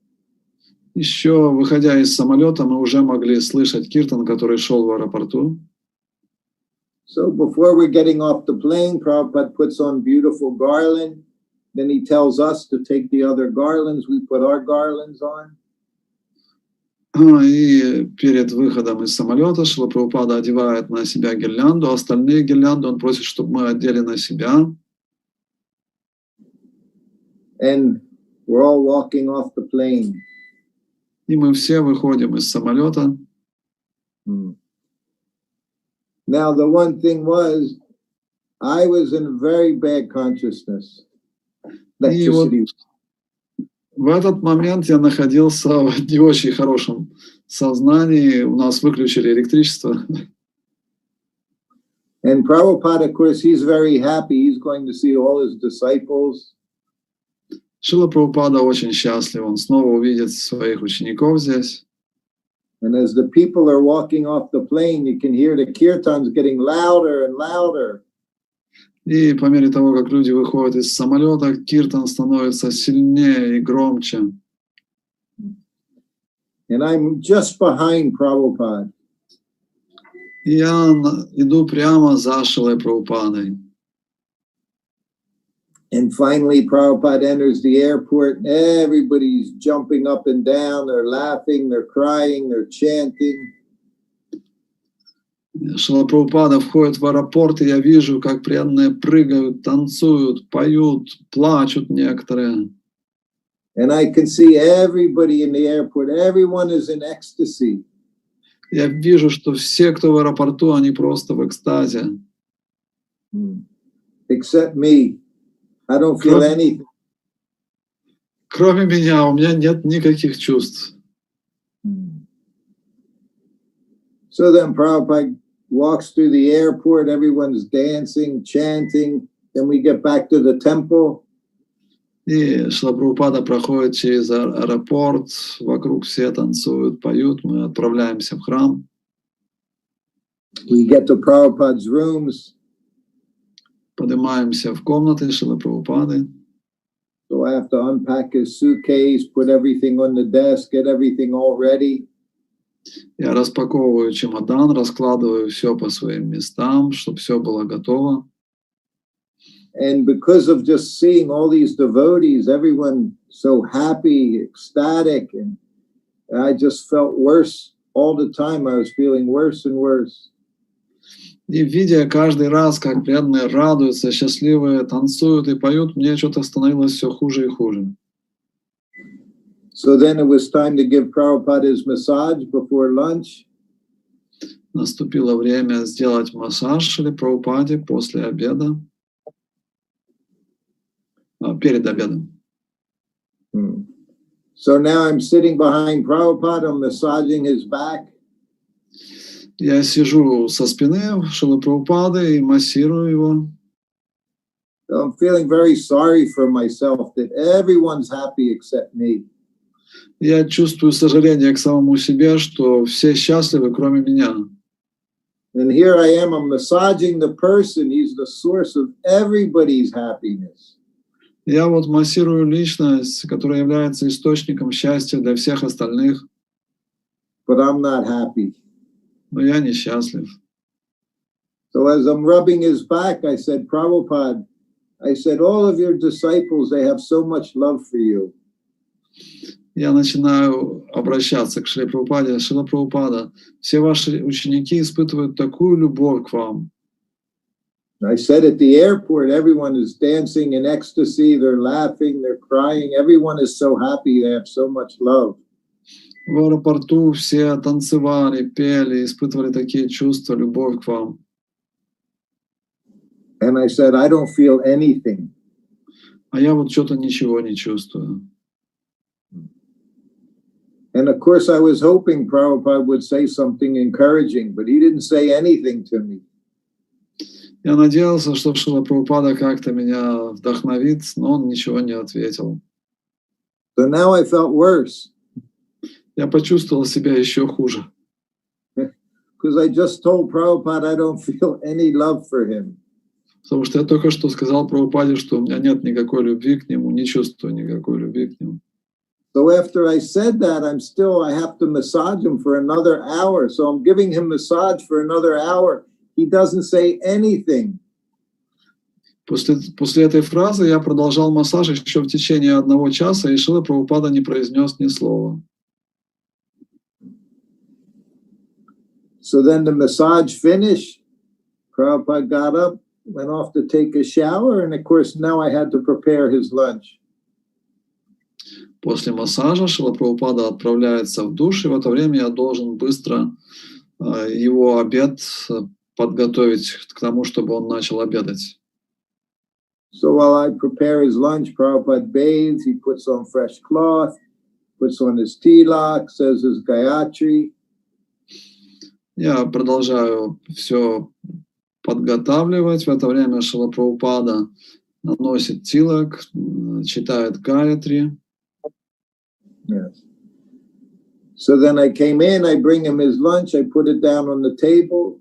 Еще, выходя из самолета, мы уже могли слышать киртан, который шел в аэропорту. So before we're getting off the plane, Prabhupada puts on beautiful garland. Then he tells us to take the other garlands. We put our garlands on. И перед выходом из самолета Шрила Прабхупада одевает на себя гирлянду, а остальные гирлянды он просит, чтобы мы одели на себя. And we're all walking off the plane. И мы все выходим из самолета. Now, the one thing was, I was in very bad consciousness. И вот в этот момент я находился в не очень хорошем сознании. У нас выключили электричество. And Prabhupada, of course, he's very happy. He's going to see all his disciples. Шрила Прабхупада очень счастлив. Он снова увидит своих учеников здесь. And as the people are walking off the plane, you can hear the kirtans getting louder and louder. И по мере того, как люди выходят из самолета, киртан становится сильнее и громче. And I'm just behind Prabhupada. И я иду прямо за Шрилой Прабхупадой. And finally, Prabhupada enters the airport. Everybody's jumping up and down. They're laughing, they're crying, they're chanting. Шрила Прабхупада входит в аэропорт, и я вижу, как преданные прыгают, танцуют, поют, плачут некоторые. And I can see everybody in the airport. Everyone is in ecstasy. Я вижу, что все, кто в аэропорту, они просто в экстазе. Except me. I don't feel anything. Кроме меня, у меня нет никаких чувств. So then Prabhupada walks through the airport, everyone's dancing, chanting, then we get back to the temple. И Шрила Прабхупада проходит через аэропорт, вокруг все танцуют, поют, мы отправляемся в храм. We get to Prabhupada's rooms. Поднимаемся в комнаты Шрилы Прабхупады. So I have to unpack his suitcase, put everything on the desk, get everything all ready. Я распаковываю чемодан, раскладываю все по своим местам, чтобы все было готово. And because of just seeing all these devotees, everyone so happy, ecstatic, and I just felt worse all the time. I was feeling worse and worse. И видя каждый раз, как преданные радуются, счастливые, танцуют и поют, мне что-то становилось все хуже и хуже. So then it was time to give Prabhupada his massage before lunch. Наступило время сделать массаж Шриле Прабхупаде после обеда, перед обедом. So now I'm sitting behind Prabhupada, I'm massaging his back. Я сижу со спины Шрилы Прабхупады и массирую его. So I'm feeling very sorry for myself that everyone's happy except me. Я чувствую сожаление к самому себе, что все счастливы, кроме меня. And here I am, I'm massaging the person, he's the source of everybody's happiness. Я вот массирую личность, которая является источником счастья для всех остальных. But I'm not happy. Но я несчастлив. So as I'm rubbing his back, I said, Prabhupada, I said, all of your disciples, they have so much love for you. Я начинаю обращаться к Шриле Прабхупаде. Шрила Прабхупада, все ваши ученики испытывают такую любовь к вам. I said at the airport, everyone is dancing in ecstasy, they're laughing, they're crying, everyone is so happy, they have so much love. В аэропорту все танцевали, пели, испытывали такие чувства, любовь к вам. And I said, I don't feel anything. А я вот что-то ничего не чувствую. And of course, I was hoping Prabhupada would say something encouraging, but he didn't say anything to me. Я надеялся, что Шрила Прабхупада как-то меня вдохновит, но он ничего не ответил. So now I felt worse. Я почувствовал себя еще хуже. Because I just told Prabhupada I don't feel any love for him. Потому что я только что сказал Прабхупаде, что у меня нет никакой любви к нему, не чувствую никакой любви к нему. So after I said that, I have to massage him for another hour. So I'm giving him massage for another hour. He doesn't say anything. После этой фразы я продолжал массаж еще в течение 1 часа, и Шрила Прабхупада не произнес ни слова. So then the massage finished. Prabhupada got up, went off to take a shower, and of course now I had to prepare his lunch. После массажа Шрила Прабхупада отправляется в душ, и в это время я должен быстро его обед подготовить к тому, чтобы он начал обедать. So while I prepare his lunch, Prabhupada bathes, he puts on fresh cloth, puts on his tilak, says his Gayatri. Я продолжаю все подготавливать. В это время Шрила Прабхупада наносит тилак, читает Гаятри. Yes. So then I came in, I bring him his lunch, I put it down on the table.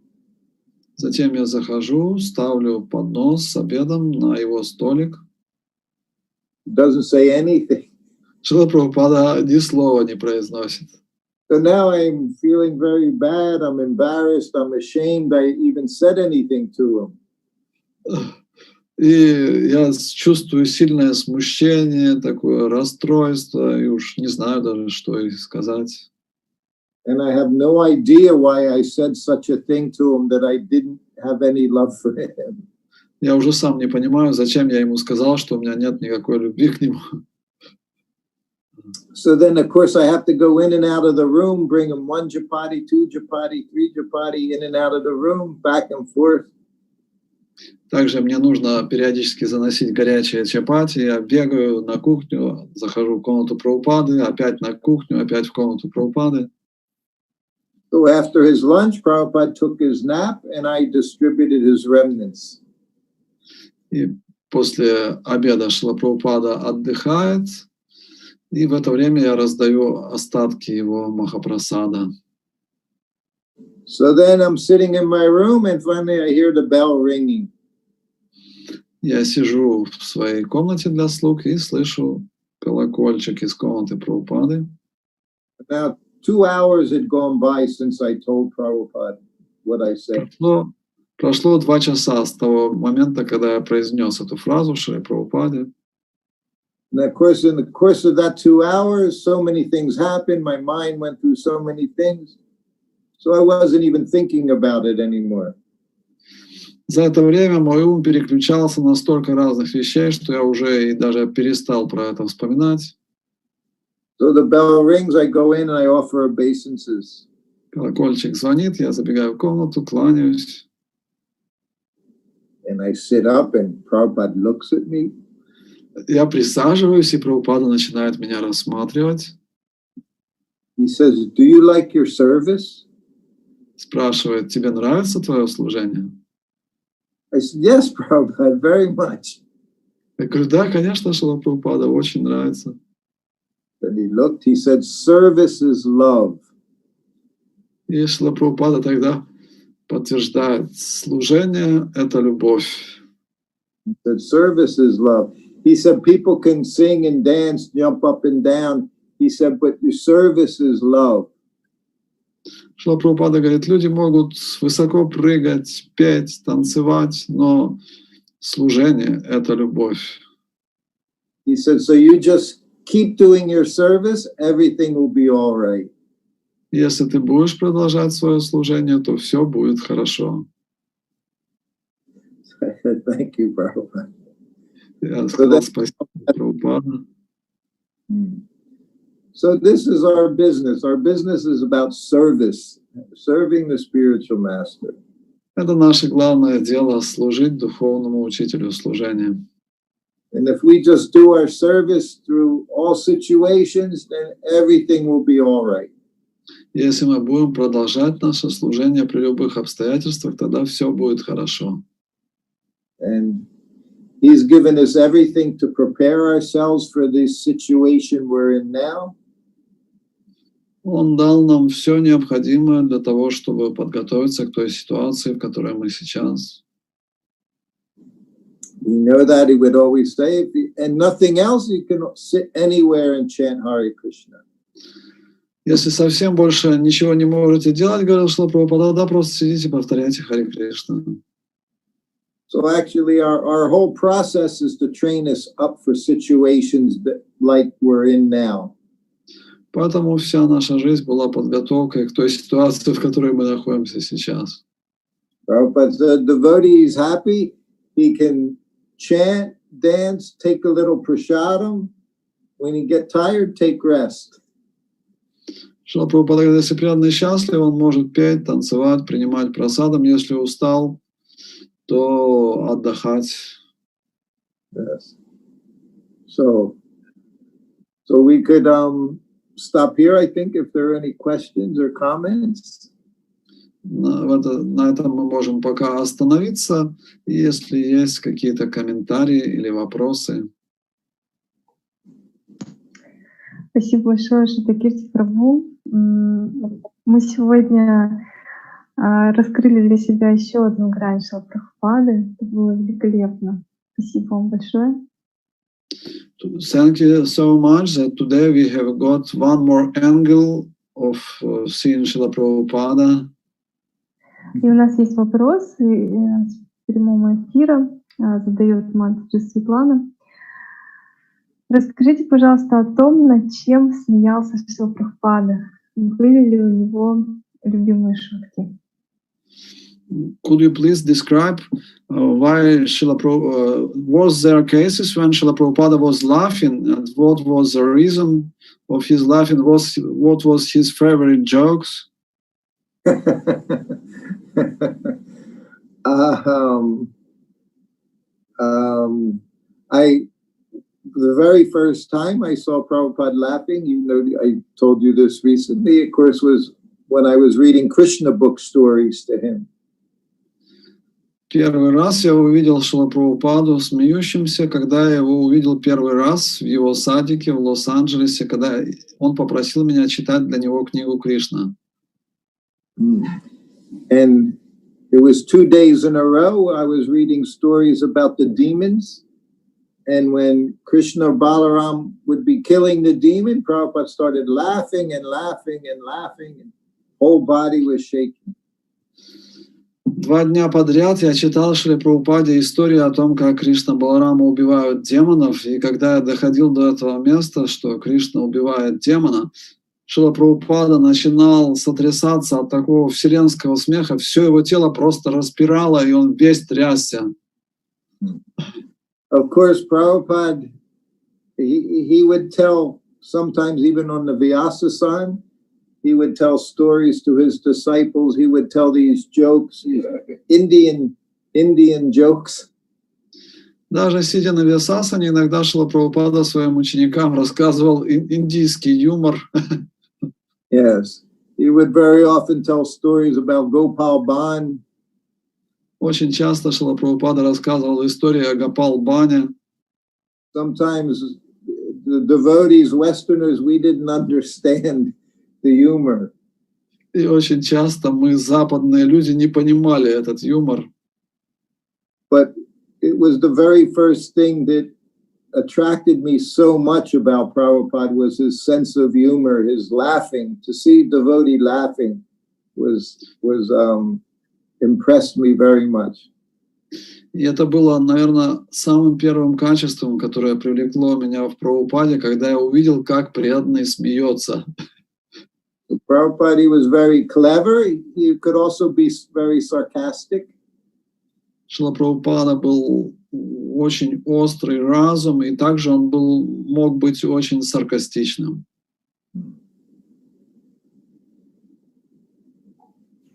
Затем я захожу, ставлю поднос с обедом на его столик. Doesn't say anything. Шрила Прабхупада ни слова не произносит. So now I'm feeling very bad, I'm embarrassed, I'm ashamed I even said anything to him. И я чувствую сильное смущение, такое расстройство, и уж не знаю даже, что и сказать. And I have no idea why I said such a thing to him that I didn't have any love for him. Я уже сам не понимаю, зачем я ему сказал, что у меня нет никакой любви к нему. So then, of course, I have to go in and out of the room, bring him 1 chapati, 2 chapati, 3 chapati, in and out of the room, back and forth. Также мне нужно периодически заносить горячие чапати. Я бегаю на кухню, захожу в комнату Прабхупады, опять на кухню, опять в комнату Прабхупады. So after his lunch, Prabhupada took his nap, and I distributed his remnants. И после обеда Шрила Прабхупада отдыхает, и в это время я раздаю остатки его махапрасада. So then I'm sitting in my room, and finally I hear the bell ringing. Я сижу в своей комнате для слуг и слышу колокольчик из комнаты Прабхупады. Now, 2 hours had gone by since I told Prabhupada what I said. Прошло 2 часа с того момента, когда я произнес эту фразу Шриле Прабхупаде. And of course, in the course of that 2 hours, so many things happened. My mind went through so many things. So I wasn't even thinking about it anymore. За это время мой ум переключался на столько разных вещей, что я уже и даже перестал про это вспоминать. So the bell rings, I go in and I offer obeisances. Колокольчик звонит, я забегаю в комнату, кланяюсь. And I sit up and Prabhupada looks at me. Я присаживаюсь, и Прабхупада начинает меня рассматривать. He says, "Do you like your service?" Спрашивает, тебе нравится твое служение? I said, "Yes, Prabhupada, very much." Я говорю, да, конечно, Шрила Прабхупада, очень нравится. Then he looked, he said, "Service is love." И Шрила Прабхупада тогда подтверждает, служение – это любовь. He said, "Service is love." He said, "People can sing and dance, jump up and down." He said, "But your service is love." Шрила Прабхупада говорит, люди могут высоко прыгать, петь, танцевать, но служение – это любовь. He said, "So you just keep doing your service, everything will be all right." Если ты будешь продолжать свое служение, то все будет хорошо. I said, "Thank you, Prabhupada." Я сказал спасибо, Прабхупада. So this is our business. Our business is about service, serving the spiritual master. Это наше главное дело – служить духовному учителю служения. And if we just do our service through all situations, then everything will be all right. Если мы будем продолжать наше служение при любых обстоятельствах, тогда все будет хорошо. And He's given us everything to prepare ourselves for this situation we're in now. Он дал нам все необходимое для того, чтобы подготовиться к той ситуации, в которой мы сейчас. We know that He would always say, and nothing else, you can sit anywhere and chant Hare Krishna. Если совсем больше ничего не можете делать, говорил Шрила Прабхупада, да, просто сидите и повторяйте Харе Кришна. So actually our whole process is to train us up for situations that, like we're in now. Поэтому вся наша жизнь была подготовкой к той ситуации, в которой мы находимся сейчас. But the devotee is happy, he can chant, dance, take a little prasadam. When you get tired, take rest. Шрила Прабхупада говорит, если преданный счастлив, он может петь, танцевать, принимать прасадам. Если устал, то отдыхать. Yes. So we could stop here, I think, if there are any questions or comments. На этом мы можем пока остановиться. Если есть какие-то комментарии или вопросы. Спасибо большое, Шрутакирти Прабху. Мы сегодня раскрыли для себя еще одну грань Шрилы Прабхупады. Это было великолепно. Спасибо вам большое. Thank you so much that today we have got one more angle of seeing Шрила Прабхупада. И у нас есть вопрос с прямого эфира, задает Мантри Светлана. Расскажите, пожалуйста, о том, над чем смеялся Шрила Прабхупада. Были ли у него любимые шутки? Could you please describe why was there cases when Шрила Прабхупада was laughing, and what was the reason of his laughing? What was his favorite jokes? The very first time I saw Prabhupada laughing, I told you this recently, of course, was when I was reading Krishna book stories to him. Первый раз я увидел Шрилу Прабхупаду смеющимся, когда я его увидел первый раз в его садике в Лос-Анджелесе, когда он попросил меня читать для него книгу Кришна. And it was 2 days in a row I was reading stories about the demons. And when Krishna or Balaram would be killing the demon, Prabhupada started laughing and laughing and laughing, and whole body was shaking. 2 дня подряд я читал Шриле Прабхупаде историю о том, как Кришна и Баларама убивают демонов, и когда я доходил до этого места, что Кришна убивает демона, Шрила Прабхупада начинал сотрясаться от такого вселенского смеха, все его тело просто распирало, и он весь трясся. Of course, Prabhupada, he would tell, sometimes even on the Vyasa-san, he would tell stories to his disciples. He would tell these jokes, Indian jokes. Даже сидя на Вьясасане, иногда Шрила Прабхупада своим ученикам рассказывал индийский юмор. Yes, he would very often tell stories about Gopal Ban. Очень часто Шрила Прабхупада рассказывал истории о Гопал Бане. Sometimes the devotees, Westerners, we didn't understand the humor. И очень часто мы, западные люди, не понимали этот юмор. But it was the very first thing that attracted me so much about Prabhupada was his sense of humor, his laughing. To see devotee laughing was impressed me very much. И это было, наверное, самым первым качеством, которое привлекло меня в Прабхупаде, когда я увидел, как преданный смеется. Prabhupada, he was very clever. He could also be very sarcastic. Шрила Прабхупада был очень острый разум, и также он мог быть очень саркастичным.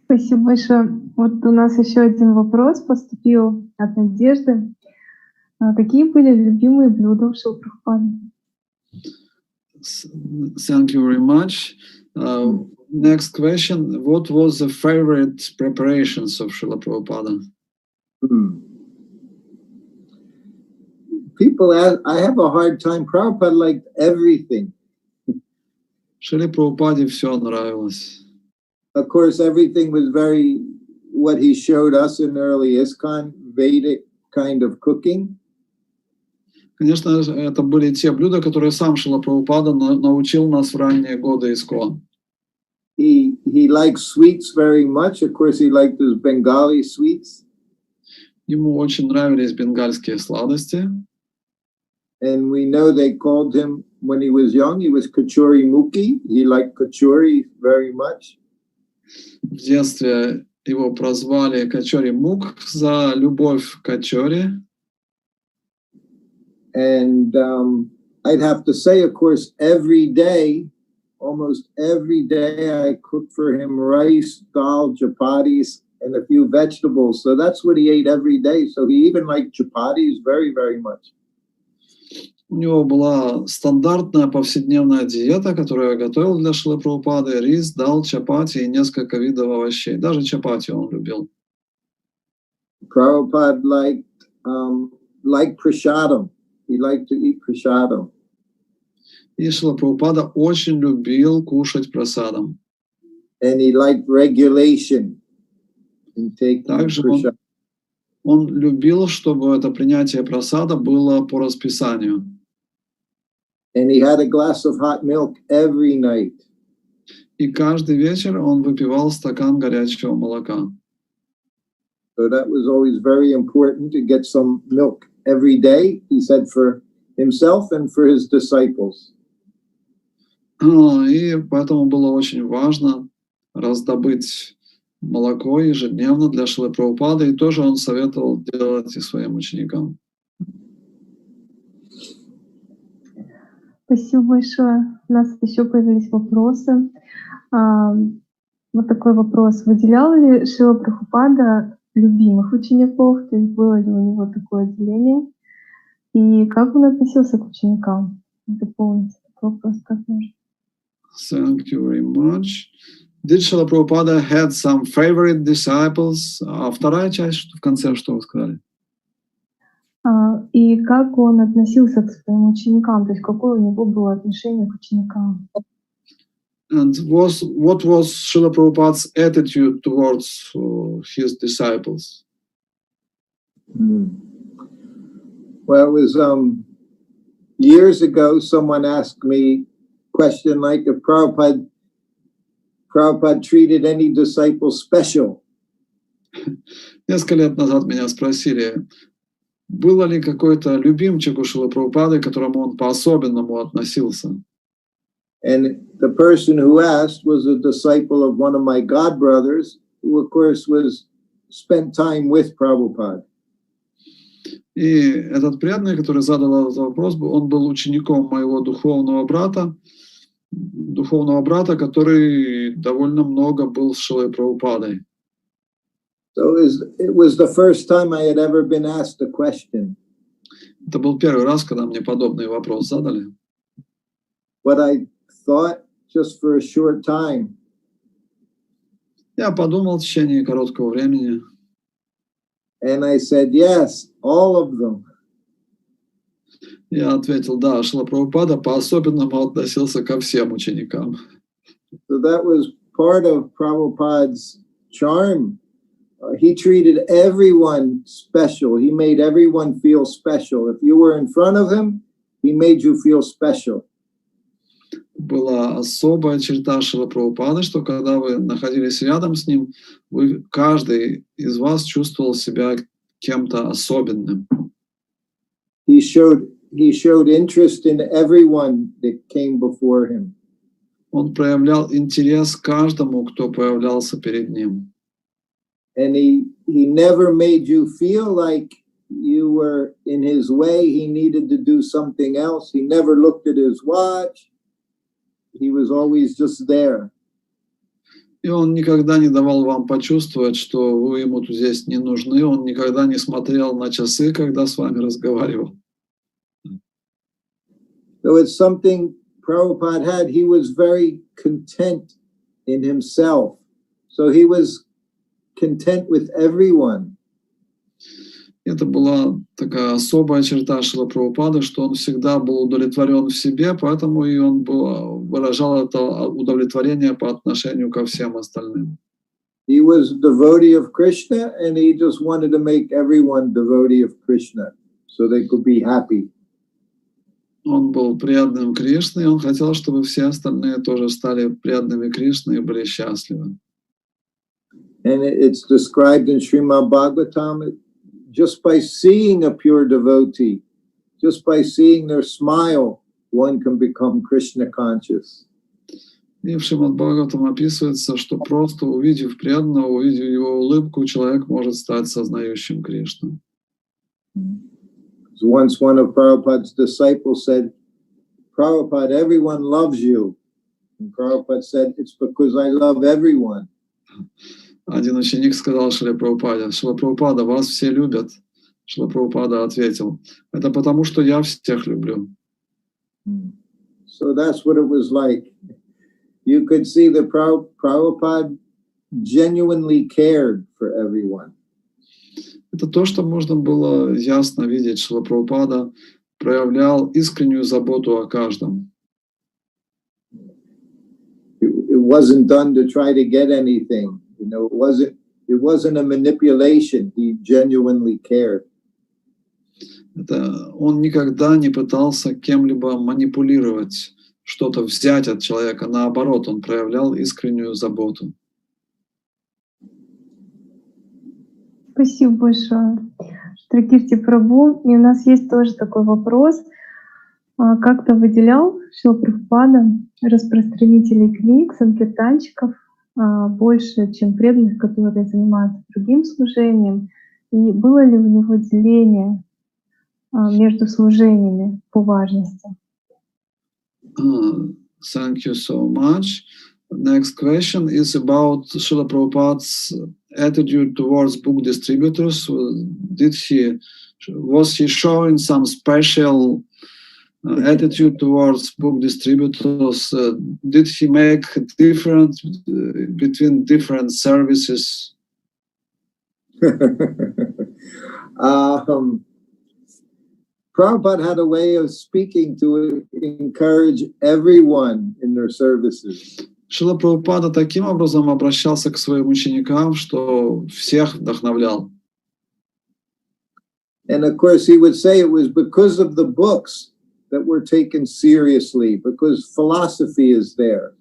Спасибо большое. Вот у нас еще один вопрос поступил от Надежды. Какие были любимые блюда у Шрилы Прабхупады? Thank you very much. Next question. What was the favorite preparations of Srila Prabhupada? People ask, I have a hard time. Prabhupada liked everything. Шриле Прабхупаде все нравилось. Of course, everything was very, what he showed us in early ISKCON, Vedic kind of cooking. Конечно, это были те блюда, которые сам Шрила Прабхупада научил нас в ранние годы ИСККОН. He liked sweets very much. Of course, he liked his Bengali sweets. Ему очень нравились бенгальские сладости. And we know they called him, when he was young, he was Kachori Mukhi. He liked Kachori very much. В детстве его прозвали Качори Мук за любовь к качори. And I'd have to say, of course, every day, almost every day, I cooked for him rice, dal, chapatis, and a few vegetables. So that's what he ate every day. So he even liked chapatis very, very much. У него была стандартная повседневная диета, которую я готовил для Шрилы Прабхупады: рис, дал, чапати и несколько видов овощей. Даже чапати он любил. Prabhupada liked prasadam. He liked to eat prasadam. И Шрила Прабхупада очень любил кушать прасадом. And he liked regulation in taking prasadam. Он любил, чтобы это принятие прасада было по расписанию. And he had a glass of hot milk every night. И каждый вечер он выпивал стакан горячего молока. So that was always very important to get some milk every day, he said, for himself and for his disciples. И поэтому было очень важно раздобыть молоко ежедневно для Шрилы Прабхупады, и тоже он советовал делать и своим ученикам. Спасибо большое. У нас еще появились вопросы. Вот такой вопрос. Выделял ли Шрила Прабхупада любимых учеников? То есть было ли у него такое отделение? И как он относился к ученикам? Дополните этот вопрос, как можно. Thank you very much. Did Шрила Прабхупада had some favorite disciples? А вторая часть, в конце, что вы сказали? И как он относился к своим ученикам, то есть какое у него было отношение к ученикам? And what was Шрила Prabhupada's attitude towards his disciples? Well, it was years ago, someone asked me a question like if Prabhupada treated any disciple special. Несколько лет назад меня спросили, было ли какой-то любимчик у Шрилы Прабхупады, к которому он по-особенному относился. And the person who asked was a disciple of one of my god brothers, who of course spent time with Prabhupada. И этот преданный, который задал этот вопрос, он был учеником моего духовного брата, который довольно много был с Шрилой Прабхупадой. So it was the first time I had ever been asked a question. Это был первый раз, когда мне подобный вопрос задали. But I thought just for a short time. Я подумал в течение короткого времени. And I said, yes, all of them. Я ответил, да, Шрила Прабхупада по-особенному относился ко всем ученикам. So that was part of Prabhupada's charm. He treated everyone special. He made everyone feel special. If you were in front of him, he made you feel special. Была особая черта Шрилы Прабхупады, что когда вы находились рядом с ним, каждый из вас чувствовал себя кем-то особенным. He showed interest in everyone that came before him. Он проявлял интерес к каждому, кто появлялся перед ним. And he never made you feel like you were in his way. He needed to do something else. He never looked at his watch. He was always just there. И он никогда не давал вам почувствовать, что вы ему тут здесь не нужны. Он никогда не смотрел на часы, когда с вами разговаривал. So it's something Prabhupada had. He was very content in himself. So he was content with everyone. Это была такая особая черта Шрилы Прабхупады, что он всегда был удовлетворен в себе, поэтому и он выражал это удовлетворение по отношению ко всем остальным. He was a devotee of Krishna, and he just wanted to make everyone devotee of Krishna, so they could be happy. Он был преданным Кришне, и он хотел, чтобы все остальные тоже стали преданными Кришне и были счастливы. And it's described in Srimad Bhagavatam. Just by seeing a pure devotee, just by seeing their smile, one can become Krishna conscious. И в Шримад Бхагаватам описывается, что просто увидев преданного, увидев его улыбку, человек может стать сознающим Кришну. Once one of Prabhupada's disciples said, Prabhupada, everyone loves you. And Prabhupada said, it's because I love everyone. Один ученик сказал Шриле Прабхупаде: «Шрила Прабхупада, вас все любят». Шрила Прабхупада ответил: «Это потому, что я всех люблю». So that's what it was like. You could see that Prabhupada genuinely cared for everyone. Это то, что можно было ясно видеть. Шрила Прабхупада проявлял искреннюю заботу о каждом. It wasn't done to try to get anything. You know, it wasn't a manipulation. He genuinely cared. Он никогда не пытался кем-либо манипулировать, что-то взять от человека. Наоборот, он проявлял искреннюю заботу. Спасибо большое, Шрутакирти Прабху. И у нас есть тоже такой вопрос. Как-то выделял Шрила Прабхупада распространителей книг, санкиртанщиков, больше, чем преданных, которые занимаются другим служением. И было ли у него деление между служениями по важности? Thank you so much. Next question is about Srila Prabhupada's attitude towards book distributors. Was he showing some special attitude towards book distributors? Did he make difference between different services? Prabhupada had a way of speaking to encourage everyone in their services. Шрила Прабхупада таким образом обращался к своим ученикам, что всех вдохновлял. And of course, he would say it was because of the books that were taken seriously, because philosophy is there.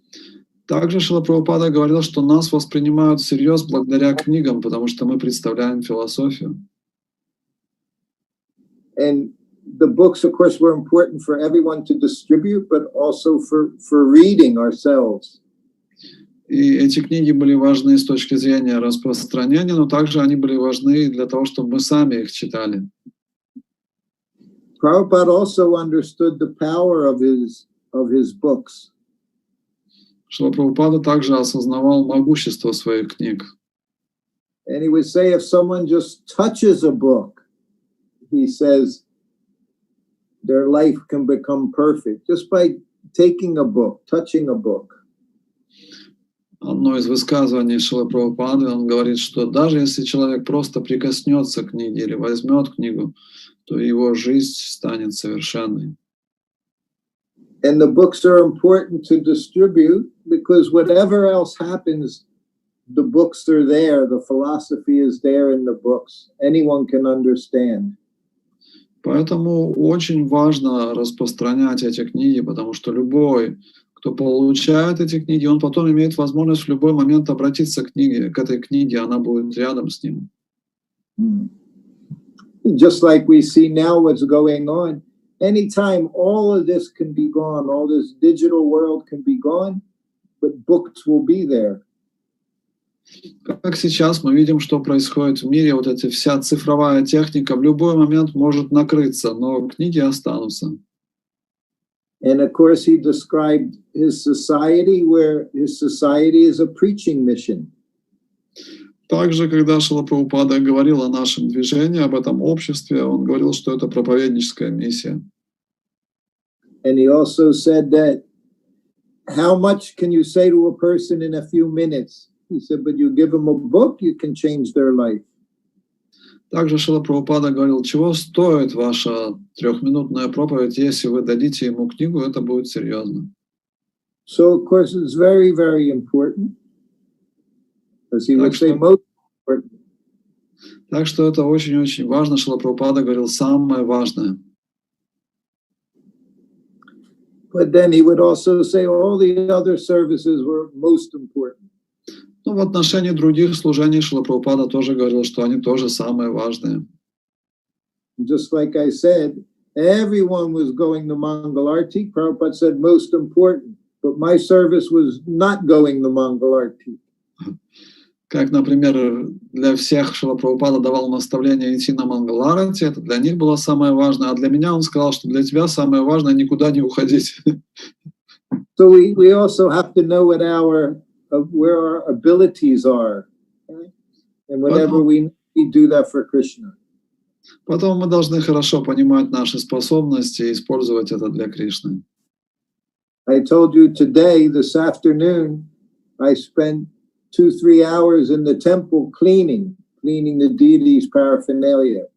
Также Шрила Прабхупада говорил, что нас воспринимают всерьез благодаря книгам, потому что мы представляем философию. And the books, of course, were important for everyone to distribute, but also for reading ourselves. И эти книги были важны с точки зрения распространения, но также они были важны для того, чтобы мы сами их читали. Prabhupada also understood the power of his books. Шрила Прабхупада также осознавал могущество своих книг. And he would say if someone just touches a book, he says their life can become perfect just by taking a book, touching a book. Одно из высказываний Шрилы Прабхупады, он говорит, что даже если человек просто прикоснется к книге или возьмет книгу, то его жизнь станет совершенной. And the books are important to distribute because whatever else happens, the books are there, the philosophy is there in the books. Anyone can understand. Поэтому очень важно распространять эти книги, потому что любой, кто получает эти книги, он потом имеет возможность в любой момент обратиться к этой книге, она будет рядом с ним. Just like we see now what's going on, anytime all of this can be gone, all this digital world can be gone, but books will be there. Как сейчас мы видим, что происходит в мире, вот эта вся цифровая техника в любой момент может накрыться, но книги останутся. And of course, he described his society, where his society is a preaching mission. Также, когда Шрила Прабхупада говорил о нашем движении, об этом обществе, он говорил, что это проповедническая миссия. And he also said that, how much can you say to a person in a few minutes? He said, but you give them a book, you can change their life. Также Шрила Прабхупада говорил, чего стоит ваша трехминутная проповедь, если вы дадите ему книгу, это будет серьезно. So, of course, it's very, very important. As he would say, most important. Так что это очень-очень важно. Шрила Прабхупада говорил самое важное. But then he would also say all the other services were most important. Ну, в отношении других служений Шрила Прабхупада тоже говорил, что они тоже самые важные. Just like I said, everyone was going to Mangal Arti. Prabhupada said most important, but my service was not going to Mangal Arti. Как, например, для всех Шрила Прабхупада давал наставление идти на Мангаларати, это для них было самое важное, а для меня он сказал, что для тебя самое важное никуда не уходить. So we also have to know where our abilities are, okay? And whatever we do that for Krishna. Потом мы должны хорошо понимать наши способности и использовать это для Кришны. I told you today, this afternoon, I spent 2-3 hours in the temple cleaning the deity's paraphernalia.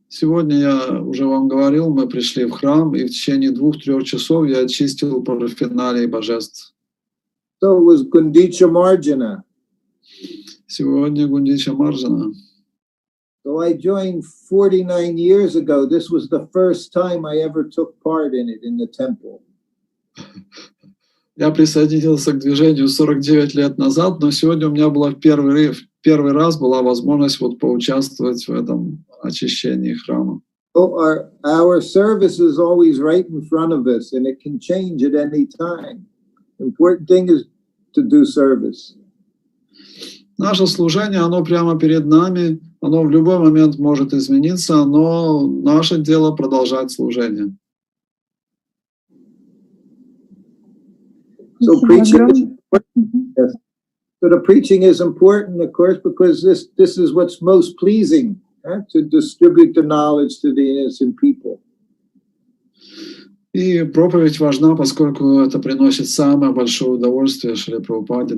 Сегодня я уже вам говорил, мы пришли в храм, и в течение 2-3 часов я очистил параферналии божеств. So it was Gundicha Marjana. Сегодня Гундича Марджана. So I joined 49 years ago. This was the first time I ever took part in it in the temple. Я присоединился к движению 49 лет назад, но сегодня у меня была первый раз была возможность вот поучаствовать в этом очищении храма. So our service is always right in front of us, and it can change at any time. Important thing is to do service. Наше служение, оно прямо перед нами, оно в любой момент может измениться, но наше дело продолжать служение. So preaching is important. Yes. So the preaching is important, of course, because this is what's most pleasing, to distribute the knowledge to the innocent people. И проповедь важна, поскольку это приносит самое большое удовольствие Шриле Прабхупаде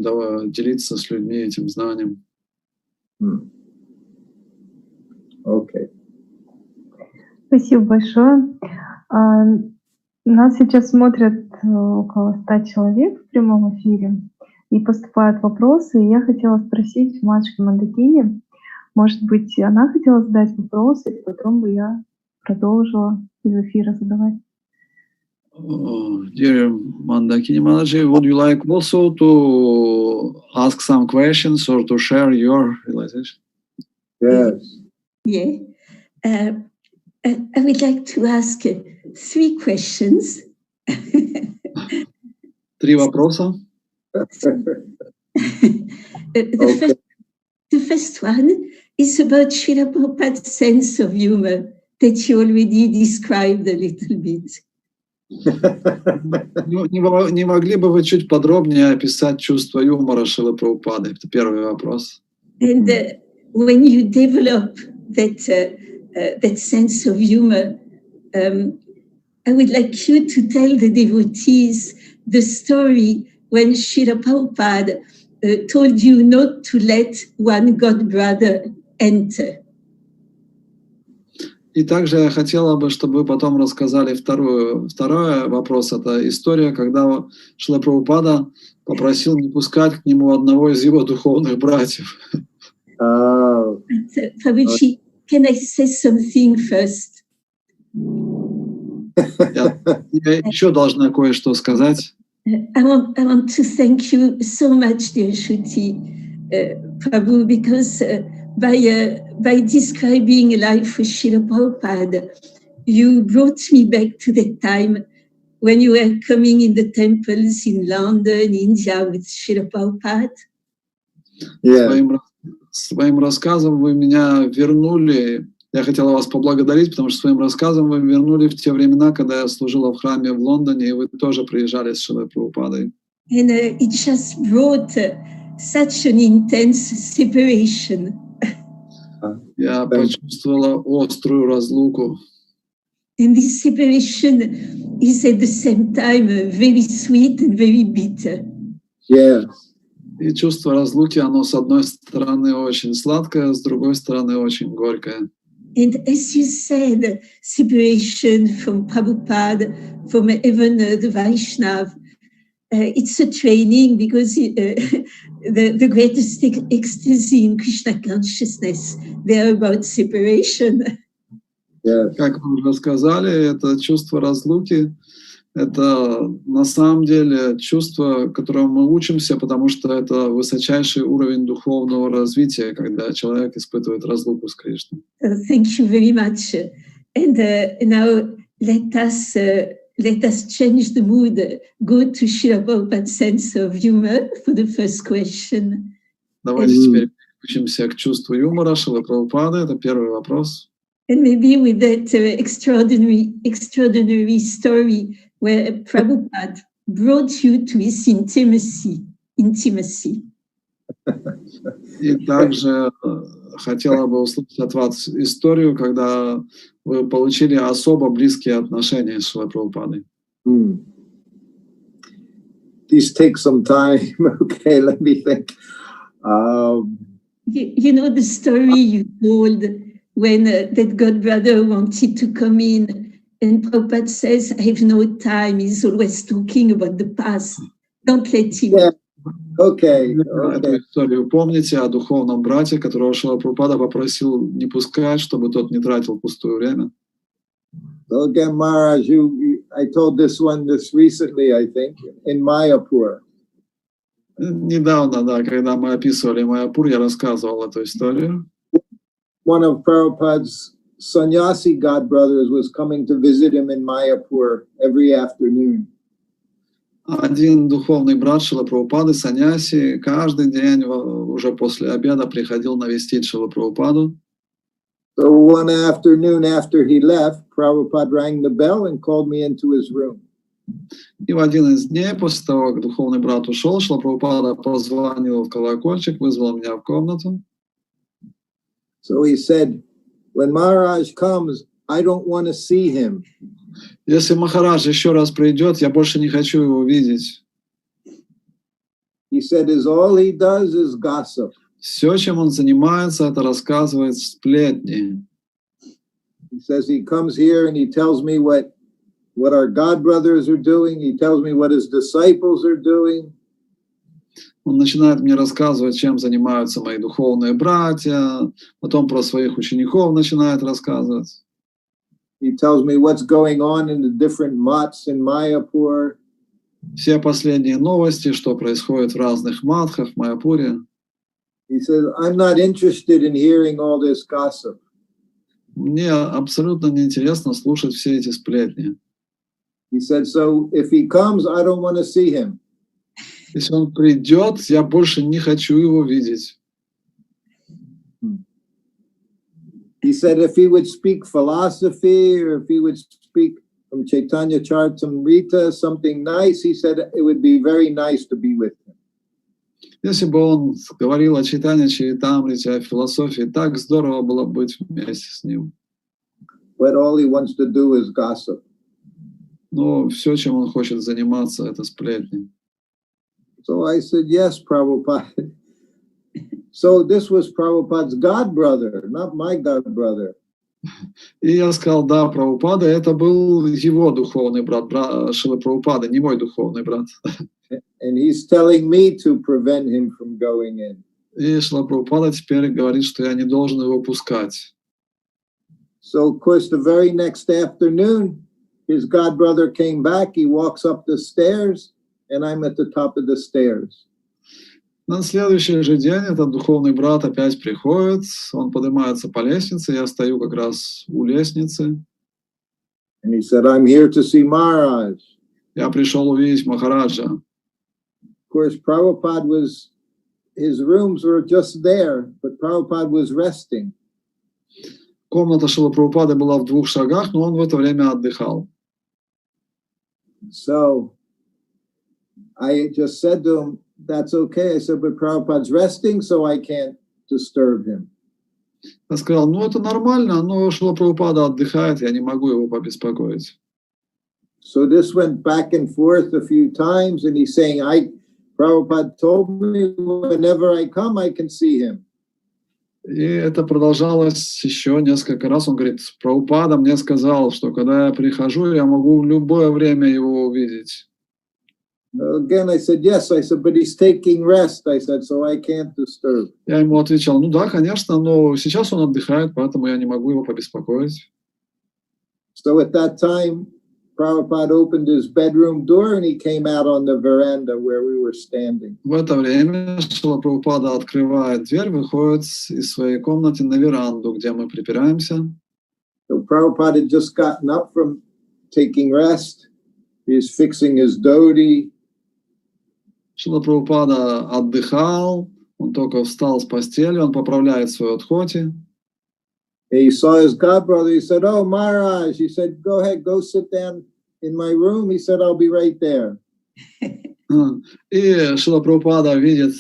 делиться с людьми этим знанием. Okay. Спасибо большое. Нас сейчас смотрят около 100 человек в прямом эфире, и поступают вопросы. И я хотела спросить матушку Мандакини, может быть, она хотела задать вопросы, и потом бы я продолжила из эфира задавать. Dear Mandakini Mataji, would you like also to ask some questions or to share your realization? Yes. Yeah. I would like to ask 3 questions. 3 вопроса. The first one is about Srila Prabhupada's sense of humor that you already described a little bit. Не могли бы вы чуть подробнее описать чувство юмора Шрилы Прабхупады? Это первый вопрос. And when you develop that sense of humor, I would like you to tell the devotees the story when Srila Prabhupada told you not to let one god brother enter. И также я хотела бы, чтобы вы потом рассказали второй вопрос. Это история, когда Шрила Прабхупада попросил не пускать к нему одного из его духовных братьев. Prabhuji, can I say something first? Я еще должна кое-что сказать. I want to thank you so much, dear Shruti Prabhu, because by describing life with Srila Prabhupada, you brought me back to the time when you were coming in the temples in London, India, with Srila Prabhupada. Yeah. Своим рассказом вы меня вернули. Я хотела вас поблагодарить, потому что своим рассказом вы вернули в те времена, когда я служила в храме в Лондоне, и вы тоже приезжали с Шрилой Прабхупадой. And it just brought such an intense separation. Я почувствовала острую разлуку. And this separation is at the same time very sweet and very bitter. Yes. И чувство разлуки, оно с одной стороны очень сладкое, с другой стороны очень горькое. And as you said, separation from Prabhupada, from even the Vaishnav, it's a training because the greatest ecstasy in Krishna consciousness, they're about separation. Yes. Как вы уже сказали, это чувство разлуки, это на самом деле чувство, которому мы учимся, потому что это высочайший уровень духовного развития, когда человек испытывает разлуку с Кришной. Thank you very much. And now let us change the mood. Go to Srila Prabhupada's sense of humor for the first question. Давайте теперь учимся к чувству юмора Шрилы Прабхупады. Это первый вопрос. And maybe with that extraordinary story where Prabhupada brought you to his intimacy. И также хотела бы услышать от вас историю, когда вы получили особо близкие отношения с Шрилой Прабхупадой. These take some time. Okay, let me think. You know the story you told when that god brother wanted to come in, and Prabhupada says, I have no time. He's always talking about the past. Don't let him. Yeah. Okay. Эту историю помните о духовном брате, которого Шрила Прабхупада попросил не пускать, чтобы тот не тратил пустое время? So again, Maharaj, I told this recently, I think, in Mayapur. Недавно, да, когда мы описывали Майяпур, я рассказывал эту историю. One of Prabhupada's sannyasi godbrothers was coming to visit him in Mayapur every afternoon. Один духовный брат Шрилы Прабхупады, саньяси, каждый день уже после обеда приходил навестить Шрилу Прабхупаду. So one afternoon after he left, Prabhupada rang the bell and called me into his room. И в один из дней, после того, как духовный брат ушел, Шрила Прабхупада позвонил в колокольчик, вызвал меня в комнату. So he said, when Maharaj comes, I don't want to see him. Если Махарадж еще раз придет, я больше не хочу его видеть. He said, all he does is gossip. Все, чем он занимается, это рассказывает сплетни. He says he comes here and he tells me what our God brothers are doing. He tells me what his disciples are doing. Он начинает мне рассказывать, чем занимаются мои духовные братья, потом про своих учеников начинает рассказывать. He tells me what's going on in the different mats in Mayapur. Все последние новости, что происходит в разных матхах в Майяпуре. He says, I'm not interested in hearing all this gossip. Мне абсолютно неинтересно слушать все эти сплетни. He said, so if he comes, I don't want to see him. Если он придет, я больше не хочу его видеть. He said if he would speak philosophy or if he would speak from Chaitanya Charitamrita, something nice, he said it would be very nice to be with him. Если бы он говорил о Чайтанья Чаритамрите, о философии, так здорово было быть вместе с ним. But all he wants to do is gossip. Но все, чем он хочет заниматься, это сплетни. So I said, yes, Prabhupada. So this was Prabhupada's god brother, not my god brother. И я сказал, да, Прабхупада, это был его духовный брат, Шрилы Прабхупады, не мой духовный брат. And he's telling me to prevent him from going in. И Шрила Прабхупада теперь говорит, что я не должен его пускать. So, of course, the very next afternoon, his god brother came back. He walks up the stairs, and I'm at the top of the stairs. На следующий же день этот духовный брат опять приходит, он поднимается по лестнице, я стою как раз у лестницы. And he said, I'm here to see Maharaj. Я пришел увидеть Махараджа. Of course, Prabhupada was, his rooms were just there, but Prabhupada was resting. Комната Шрилы Прабхупады была в 2 шагах, но он в это время отдыхал. So I just said to him, that's okay. I said, but Prabhupada's resting, so I can't disturb him. Я сказал, ну это нормально, но Шрила Прабхупада отдыхает, я не могу его побеспокоить. So this went back and forth a few times, and he's saying, Prabhupada told me whenever I come, I can see him. И это продолжалось еще несколько раз. Он говорит, Прабхупада мне сказал, что когда я прихожу, я могу в любое время его увидеть. Again, I said, yes. I said, but he's taking rest. I said, so I can't disturb. Я ему отвечал, ну да, конечно, но сейчас он отдыхает, поэтому я не могу его побеспокоить. So at that time, Prabhupada opened his bedroom door and he came out on the veranda where we were standing. В это время Шрила Прабхупада открывает дверь, выходит из своей комнаты на веранду, где мы припираемся. So Prabhupada had just gotten up from taking rest. He's fixing his dhoti. Шрила Прабхупада отдыхал, он только встал с постели, он поправляет свою дхоти. He saw his godbrother. He said, oh, Maharaj. He said, go ahead, go sit down in my room. He said, I'll be right there. И Шрила Прабхупада видит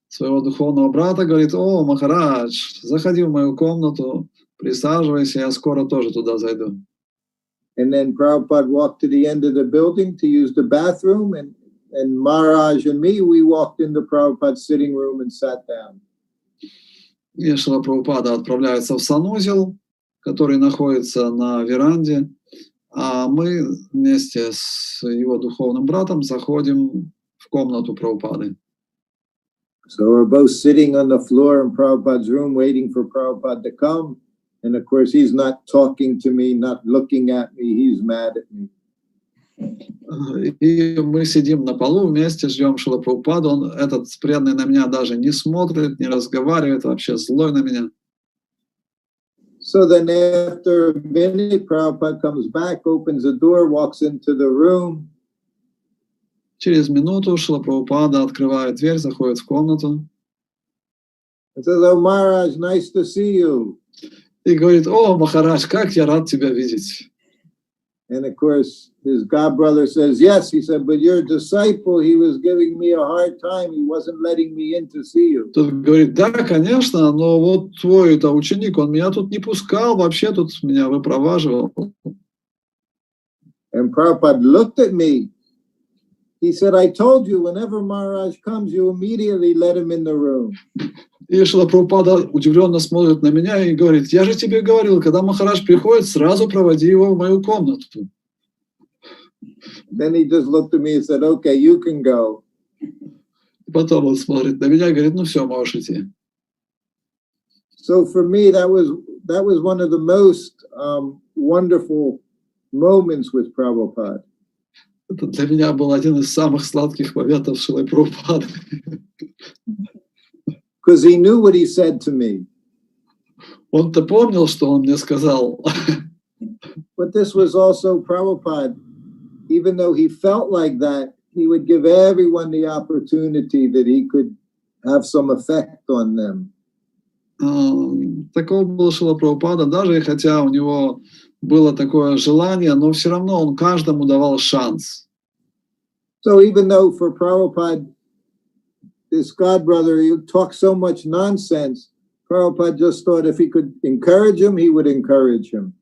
своего духовного брата, говорит, о, Махарадж, заходи в мою комнату, присаживайся, я скоро тоже туда зайду. And then Prabhupada walked to the end of the building to use the bathroom, and Maharaj and me, we walked into Prabhupada's sitting room and sat down. И Шрила Прабхупада отправляется в санузел, который находится на веранде, а мы вместе с его духовным братом заходим в комнату Прабхупады. So we're both sitting on the floor in Prabhupada's room waiting for Prabhupada to come. And of course, he's not talking to me, not looking at me, he's mad at me. И мы сидим на полу вместе, ждем Шрилу Прабхупаду. Он, этот преданный, на меня даже не смотрит, не разговаривает, вообще злой на меня. So then after a minute, Prabhupada comes back, opens the door, walks into the room. Через минуту Шрила Прабхупада открывает дверь, заходит в комнату. And says, oh, Maharaj, nice to see you. И говорит, о, Махарадж, как я рад тебя видеть. And of course, his godbrother says, yes. He said, but your disciple, he was giving me a hard time. He wasn't letting me in to see you. Тот говорит, да, конечно, но вот твой это ученик, он меня тут не пускал, вообще тут меня выпроваживал. And Prabhupada looked at me. He said, I told you, whenever Maharaj comes, you immediately let him in the room. И Шрила Прабхупада удивленно смотрит на меня и говорит, я же тебе говорил, когда Махарадж приходит, сразу проводи его в мою комнату. Then he just looked at me and said, okay, you can go. Потом он смотрит на меня и говорит, ну все, можешь идти. So for me, that was one of the most wonderful moments with Prabhupada. Это для меня был один из самых сладких моментов Шрилы Прабхупады. Because he knew what he said to me. Он-то помнил, что он мне сказал. But this was also Prabhupada. Even though he felt like that, he would give everyone the opportunity that he could have some effect on them. Такого был Шрила Прабхупада, даже хотя у него было такое желание, но все равно он каждому давал шанс. So even though for Prabhupada, this godbrother, he would talk so much nonsense, Prabhupada just thought if he could encourage him, he would encourage him.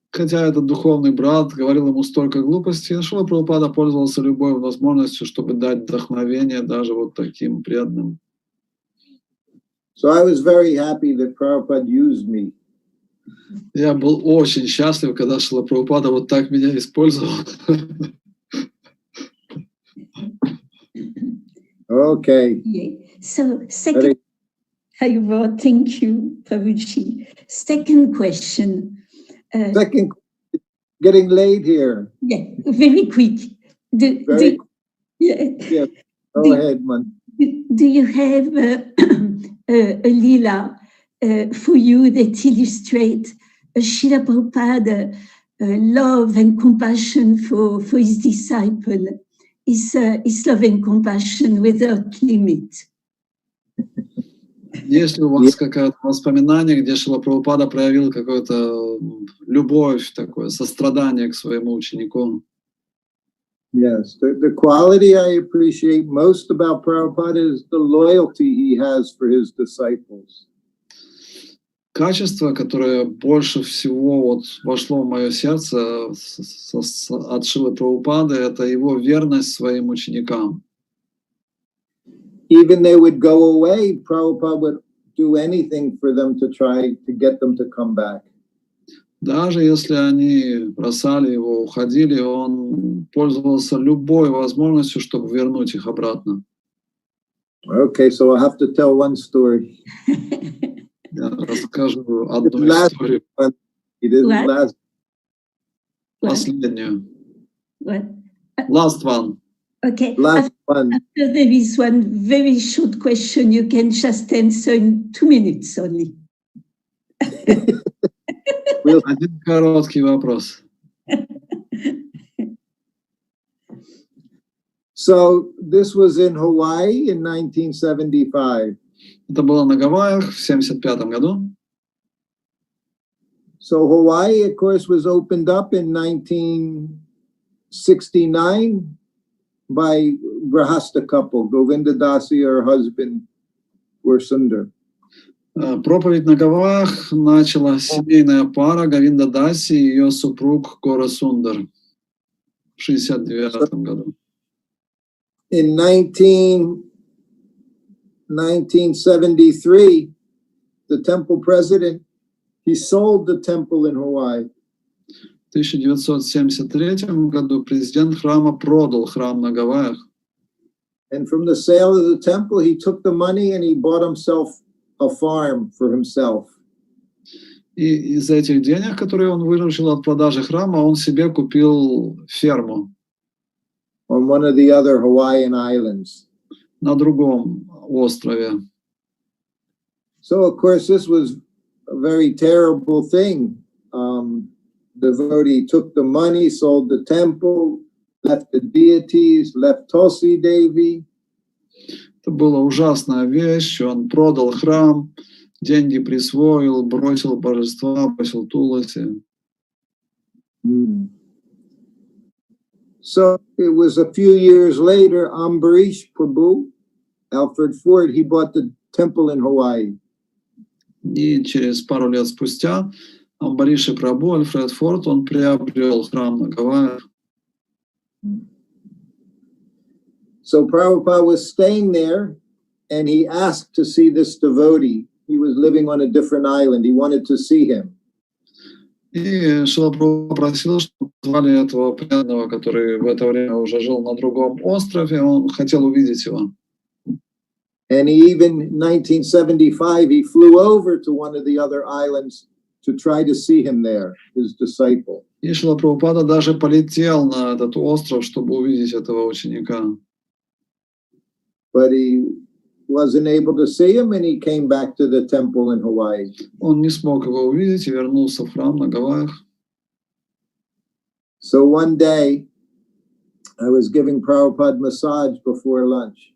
Хотя этот духовный брат говорил ему столько глупостей, Шрила Прабхупада пользовался любой возможностью, чтобы дать вдохновение даже вот таким преданным. So I was very happy that Prabhupada used me. Я был очень счастлив, когда Шрила Прабхупада вот так меня использовал. Okay. So second, thank you, Prabhuji. Second question. Second, getting late here. Yeah, very quick. Go ahead, man. Do you have a lila for you that illustrates Srila Prabhupada love and compassion for his disciple? Is love and compassion without limit. Есть ли у вас какое-то воспоминание, где Шрила Прабхупада проявил какую-то любовь, такое сострадание к своему ученику? Yes, the quality I appreciate most about Prabhupada is the loyalty he has for his disciples. Качество, которое больше всего вот вошло в мое сердце от Шрилы Прабхупады, это его верность своим ученикам. Even they would go away, Prabhupada would do anything for them to try to get them to come back. Даже если они бросали его, уходили, он пользовался любой возможностью, чтобы вернуть их обратно. Okay, so I'll have to tell one story. Я расскажу одну историю. Последнюю. Last one. Okay. Last one. After there is one very short question you can just answer in 2 minutes only. Один короткий вопрос. So this was in Hawaii in 1975. Это было на Гавайях в 1975 году. So Hawaii, of course, was opened up in 1969 by Grahasta couple, Govinda Dasi, her husband, were Sundar. Проповедь на Гавайях начала семейная пара Говинда Даси и ее супруг Гора Сундар в 1969 году. In 1973, the temple president, he sold the temple in Hawaii. В 1973 году президент храма продал храм на Гавайях. And from the sale of the temple, he took the money and he bought himself a farm for himself. И из этих денег, которые он выручил от продажи храма, он себе купил ферму. On one of the other Hawaiian islands. На другом острове. So, of course, this was a very terrible thing. The devotee took the money, sold the temple, left the deities, left Tulsi Devi. Это была ужасная вещь. Он продал храм, деньги присвоил, бросил божества, бросил Туласи. So it was a few years later, Ambarish Prabhu, Alfred Ford, he bought the temple in Hawaii. И через пару лет спустя Амбариши Прабху, Альфред Форд, он приобрел храм на Гавайях. So Prabhupada was staying there, and he asked to see this devotee. He was living on a different island. He wanted to see him. И Шрила Прабхупада попросил, чтобы звали этого преданного, который в это время уже жил на другом острове, он хотел увидеть его. And he even, in 1975, he flew over to one of the other islands to try to see him there, his disciple. И Шрила Прабхупада даже полетел на этот остров, чтобы увидеть этого ученика. But he wasn't able to see him, and he came back to the temple in Hawaii. Он не смог его увидеть и вернулся в храм на Гавайях. So one day, I was giving Prabhupada massage before lunch.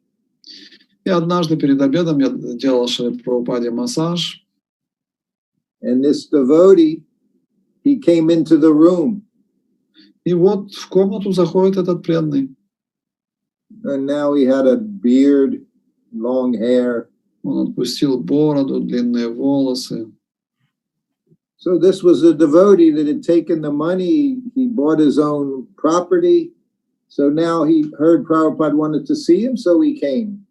И однажды перед обедом я делал Шриле Прабхупаде массаж. And this devotee, he came into the room. И вот в комнату заходит этот преданный. And now he had a beard, long hair. Он отпустил бороду, длинные волосы. So this was a devotee that had taken the money, he bought his own property. So now he heard Prabhupada wanted to see him, so he came.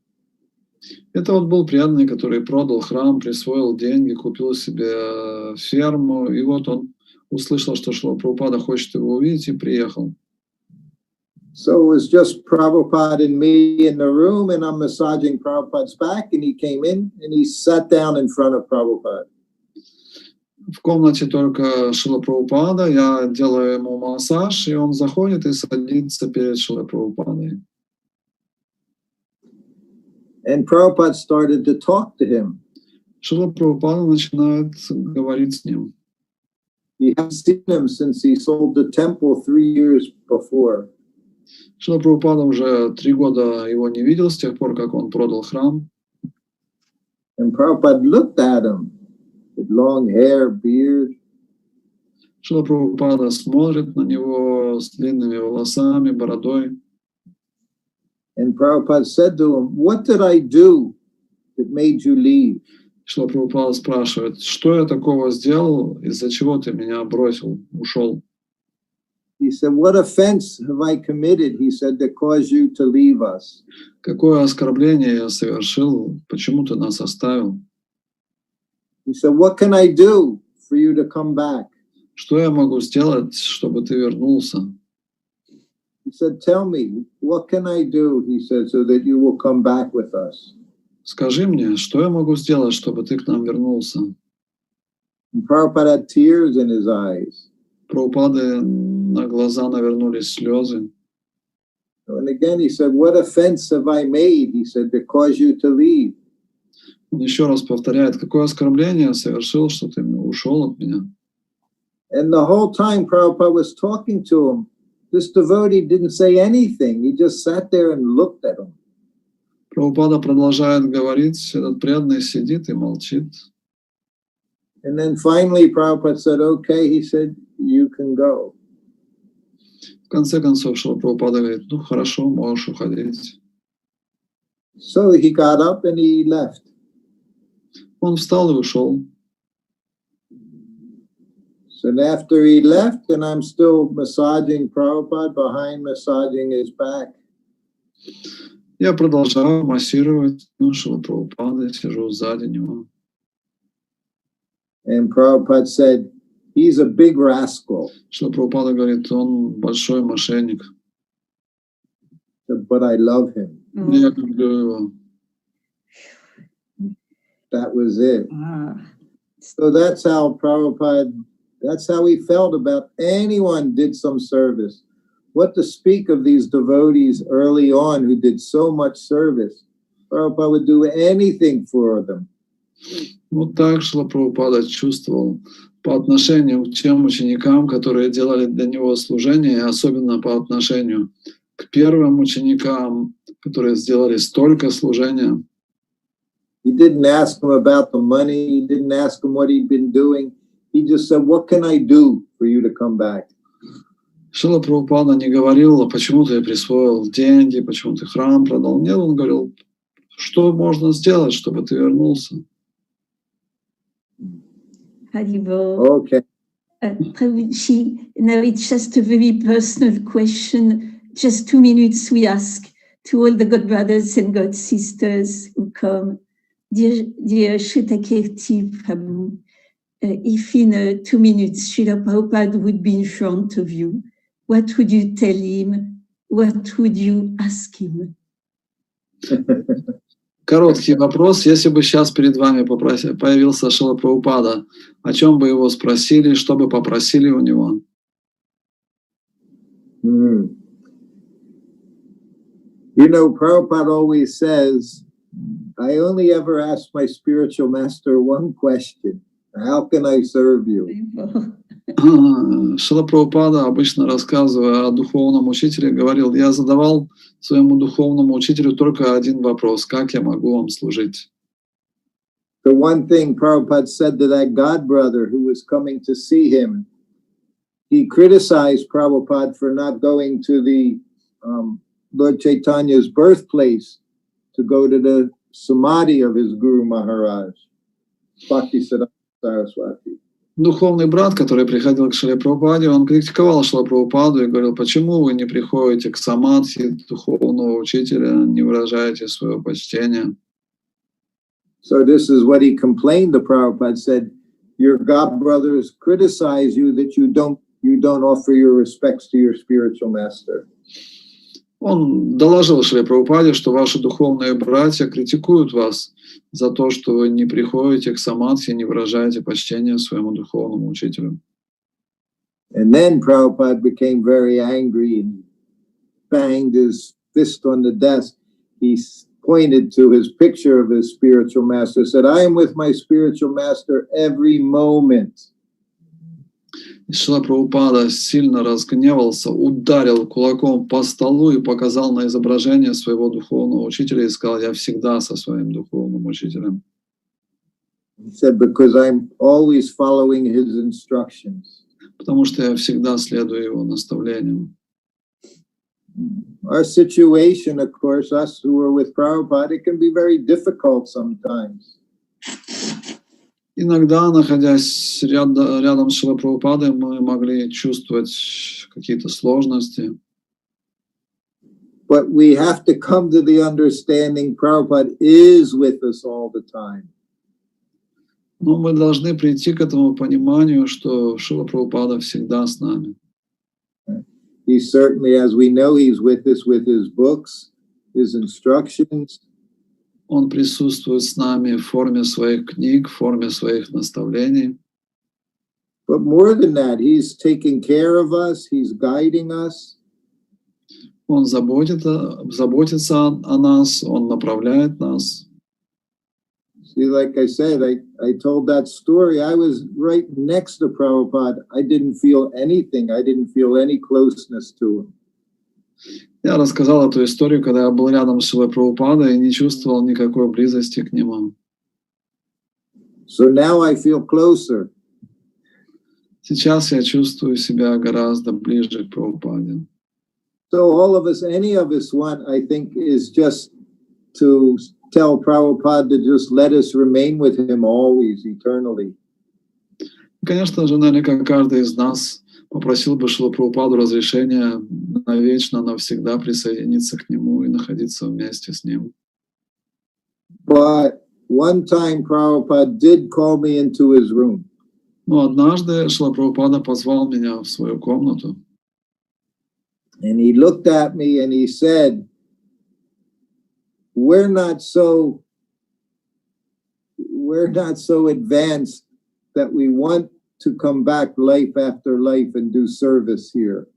Это вот был преданный, который продал храм, присвоил деньги, купил себе ферму. И вот он услышал, что Шрила Прабхупада хочет его увидеть, и приехал. So it was just Prabhupada and me in the room, and I'm massaging Prabhupada's back, and he came in and he sat down in front of Prabhupada. В комнате только Шрила Прабхупада, я делаю ему массаж, и он заходит и садится перед Шрилой Прабхупадой. And Prabhupada started to talk to him. Шрила Прабхупада начинает говорить с ним. He hadn't seen him since he sold the temple 3 years before. Шрила Прабхупада уже 3 года его не видел с тех пор, как он продал храм. And Prabhupada looked at him with long hair, beard. Шрила Прабхупада смотрит на него с длинными волосами, бородой. And Prabhupada said to him, "What did I do that made you leave?" Шрила Прабхупада спрашивает, что я такого сделал, из-за чего ты меня бросил, ушел? He said, "What offense have I committed?" He said, "that caused you to leave us." Какое оскорбление я совершил, почему ты нас оставил? He said, "What can I do for you to come back?" Что я могу сделать, чтобы ты вернулся? He said, "Tell me, what can I do?" He said, "so that you will come back with us." Скажи мне, что я могу сделать, чтобы ты к нам вернулся? And Prabhupada had tears in his eyes. Прабхупады на глаза навернулись слезы. And again he said, "What offense have I made?" He said, "that caused you to leave." Он еще раз повторяет, какое оскорбление я совершил, что ты ушел от меня. And the whole time Prabhupada was talking to him, this devotee didn't say anything. He just sat there and looked at him. Прабхупада продолжает говорить, этот преданный сидит и молчит. And then finally Prabhupada said, "Okay," he said, "you can go." В конце концов, Шрила Прабхупада говорит, ну хорошо, можешь уходить. So he got up and he left. Он встал и ушел. So after he left, and I'm still massaging Prabhupada behind, massaging his back. Я продолжаю массировать Шрилу Прабхупады, сижу сзади него. And Prabhupada said, "He's a big rascal." Шрила Прабхупада говорит, он большой мошенник. But I love him. Я люблю его. That was it. So that's how Prabhupada, that's how he felt about anyone did some service. What to speak of these devotees early on who did so much service. Prabhupada would do anything for them. Вот так Шрила Прабхупада чувствовал по отношению к тем ученикам, которые делали для него служение, особенно по отношению к первым ученикам, которые сделали столько служения. He didn't ask him about the money. He didn't ask him what he'd been doing. He just said, "What can I do for you to come back?" Шрила Прабхупада не говорил, почему ты присвоил деньги, почему ты храм продал. Нет, он говорил, что можно сделать, чтобы ты вернулся. Okay. Prabhuji, now it's just a very personal question. Just 2 minutes we ask to all the God brothers and God sisters who come. Dear Shrutakirti Prabhu, if in 2 minutes Srila Prabhupada would be in front of you, what would you tell him? What would you ask him? Короткий вопрос. Если бы сейчас перед вами появился Шрила Прабхупада, о чем бы его спросили, что бы попросили у него? You know, Prabhupada always says, I only ever ask my spiritual master one question. How can I serve you? Шрила Прабхупада, обычно рассказывая о духовном учителе, говорил, я задавал своему духовному учителю только один вопрос, как я могу вам служить? The one thing Prabhupada said to that god brother who was coming to see him, he criticized Prabhupada for not going to the Lord Chaitanya's birthplace to go to the samadhi of his Guru Maharaj, Bhaktisiddhanta Saraswati. Духовный брат, который приходил к Шриле Прабхупаде, он критиковал Шрилу Прабхупаду и говорил, почему вы не приходите к самадхи духовного учителя, не выражаете своего почтения. So this is what he complained to Prabhupada, said, your god brothers criticize you that you don't offer your respects to your spiritual master. Он доложил Шриле Прабхупаде, что ваши духовные братья критикуют вас за то, что вы не приходите к самадхи, не выражаете почтение своему духовному учителю. And then Prabhupada became very angry and banged his fist on the desk. He pointed to his picture of his spiritual master, said, I am with my spiritual master every moment. Шрила Прабхупада сильно разгневался, ударил кулаком по столу и показал на изображение своего духовного учителя и сказал, я всегда со своим духовным учителем. He said, because I'm always following his instructions. Потому что я всегда следую его наставлениям. Our situation, of course, us who are with Prabhupada, it can be very difficult sometimes. Иногда, находясь рядом с Шрилой Прабхупадой, мы могли чувствовать какие-то сложности. But we have to come to the understanding Prabhupada is with us all the time. Но мы должны прийти к этому пониманию, что Шрила Прабхупада всегда с нами. He certainly, as we know, he's with us with his books, his instructions. Он присутствует с нами в форме своих книг, в форме своих наставлений. But more than that, he's taking care of us, he's guiding us. Он заботится о нас, он направляет нас. See, like I said, I told that story. I was right next to Prabhupada. I didn't feel anything. I didn't feel any closeness to him. Я рассказал эту историю, когда я был рядом с Шрилой Прабхупадой и не чувствовал никакой близости к нему. So now I feel closer. Сейчас я чувствую себя гораздо ближе к Прабхупаде. So all of us, any of us want, I think, is just to tell Prabhupada to just let us remain with him always, eternally. Конечно же, наверняка каждый из нас попросил бы Шрилу Прабхупаду разрешения навечно, навсегда присоединиться к нему и находиться вместе с ним. But one time Prabhupada did call me into his room. Но однажды Шрила Прабхупада позвал меня в свою комнату. And he looked at me and he said, we're not so advanced that we want to come back life after life and do service here.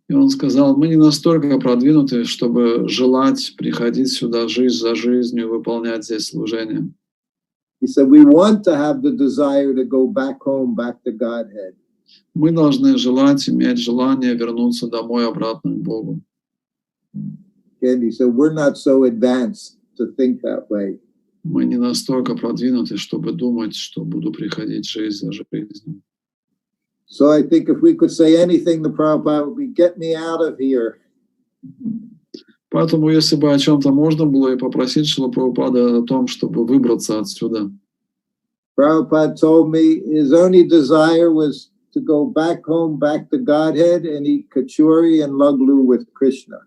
И он сказал, мы не настолько продвинуты, чтобы желать приходить сюда жизнь за жизнью, выполнять здесь служение. He said, we want to have the desire to go back home, back to Godhead. Мы должны иметь желание вернуться домой, обратно к Богу. And he said, we're not so advanced to think that way. Мы не настолько продвинуты, чтобы думать, что буду приходить жизнь за жизнью. So I think if we could say anything, the Prabhupada would be, get me out of here. Поэтому, если бы о чем-то можно было и попросить Шрилу Прабхупада о том, чтобы выбраться отсюда. Prabhupada told me his only desire was to go back home, back to Godhead, and eat kachori and luglu with Krishna.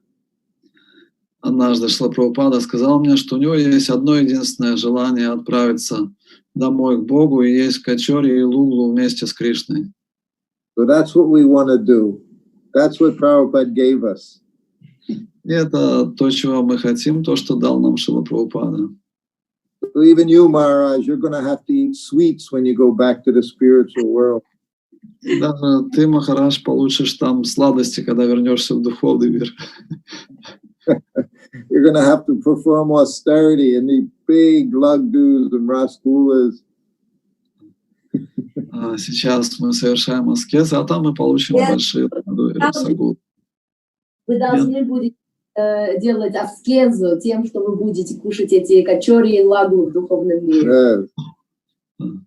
Однажды Шрила Прабхупада сказал мне, что у него есть одно единственное желание отправиться домой к Богу и есть качори и луглу вместе с Кришной. So that's what we want to do. That's what Prabhupada gave us. И это то, чего мы хотим, то, что дал нам Шрила Прабхупада. So even you, Maharaj, you're going to have to eat sweets when you go back to the spiritual world. Даже ты, Махарадж, получишь там сладости, когда вернешься в духовный мир. You're going to have to perform austerity and eat big lugdus and rasgullas. Сейчас мы совершаем аскез, а там мы получим большие расагулы. Вы должны будете делать аскезу тем, что вы будете кушать эти качори и лагу в духовном мире. Yes.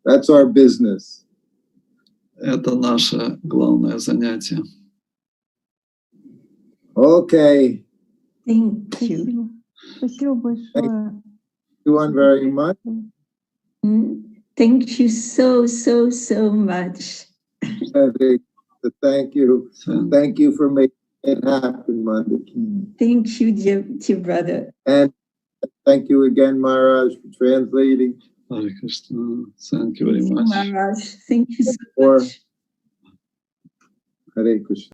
That's our business. Это наше главное занятие. Okay. Thank you. Спасибо большое. You want very much. Thank you so much. Thank you. Thank you for making it happen, Mother. Thank you, dear brother. And thank you again, Maharaj, for translating. Харе Кришна. Thank you very much. Maharaj, thank you so much. Hare Krishna.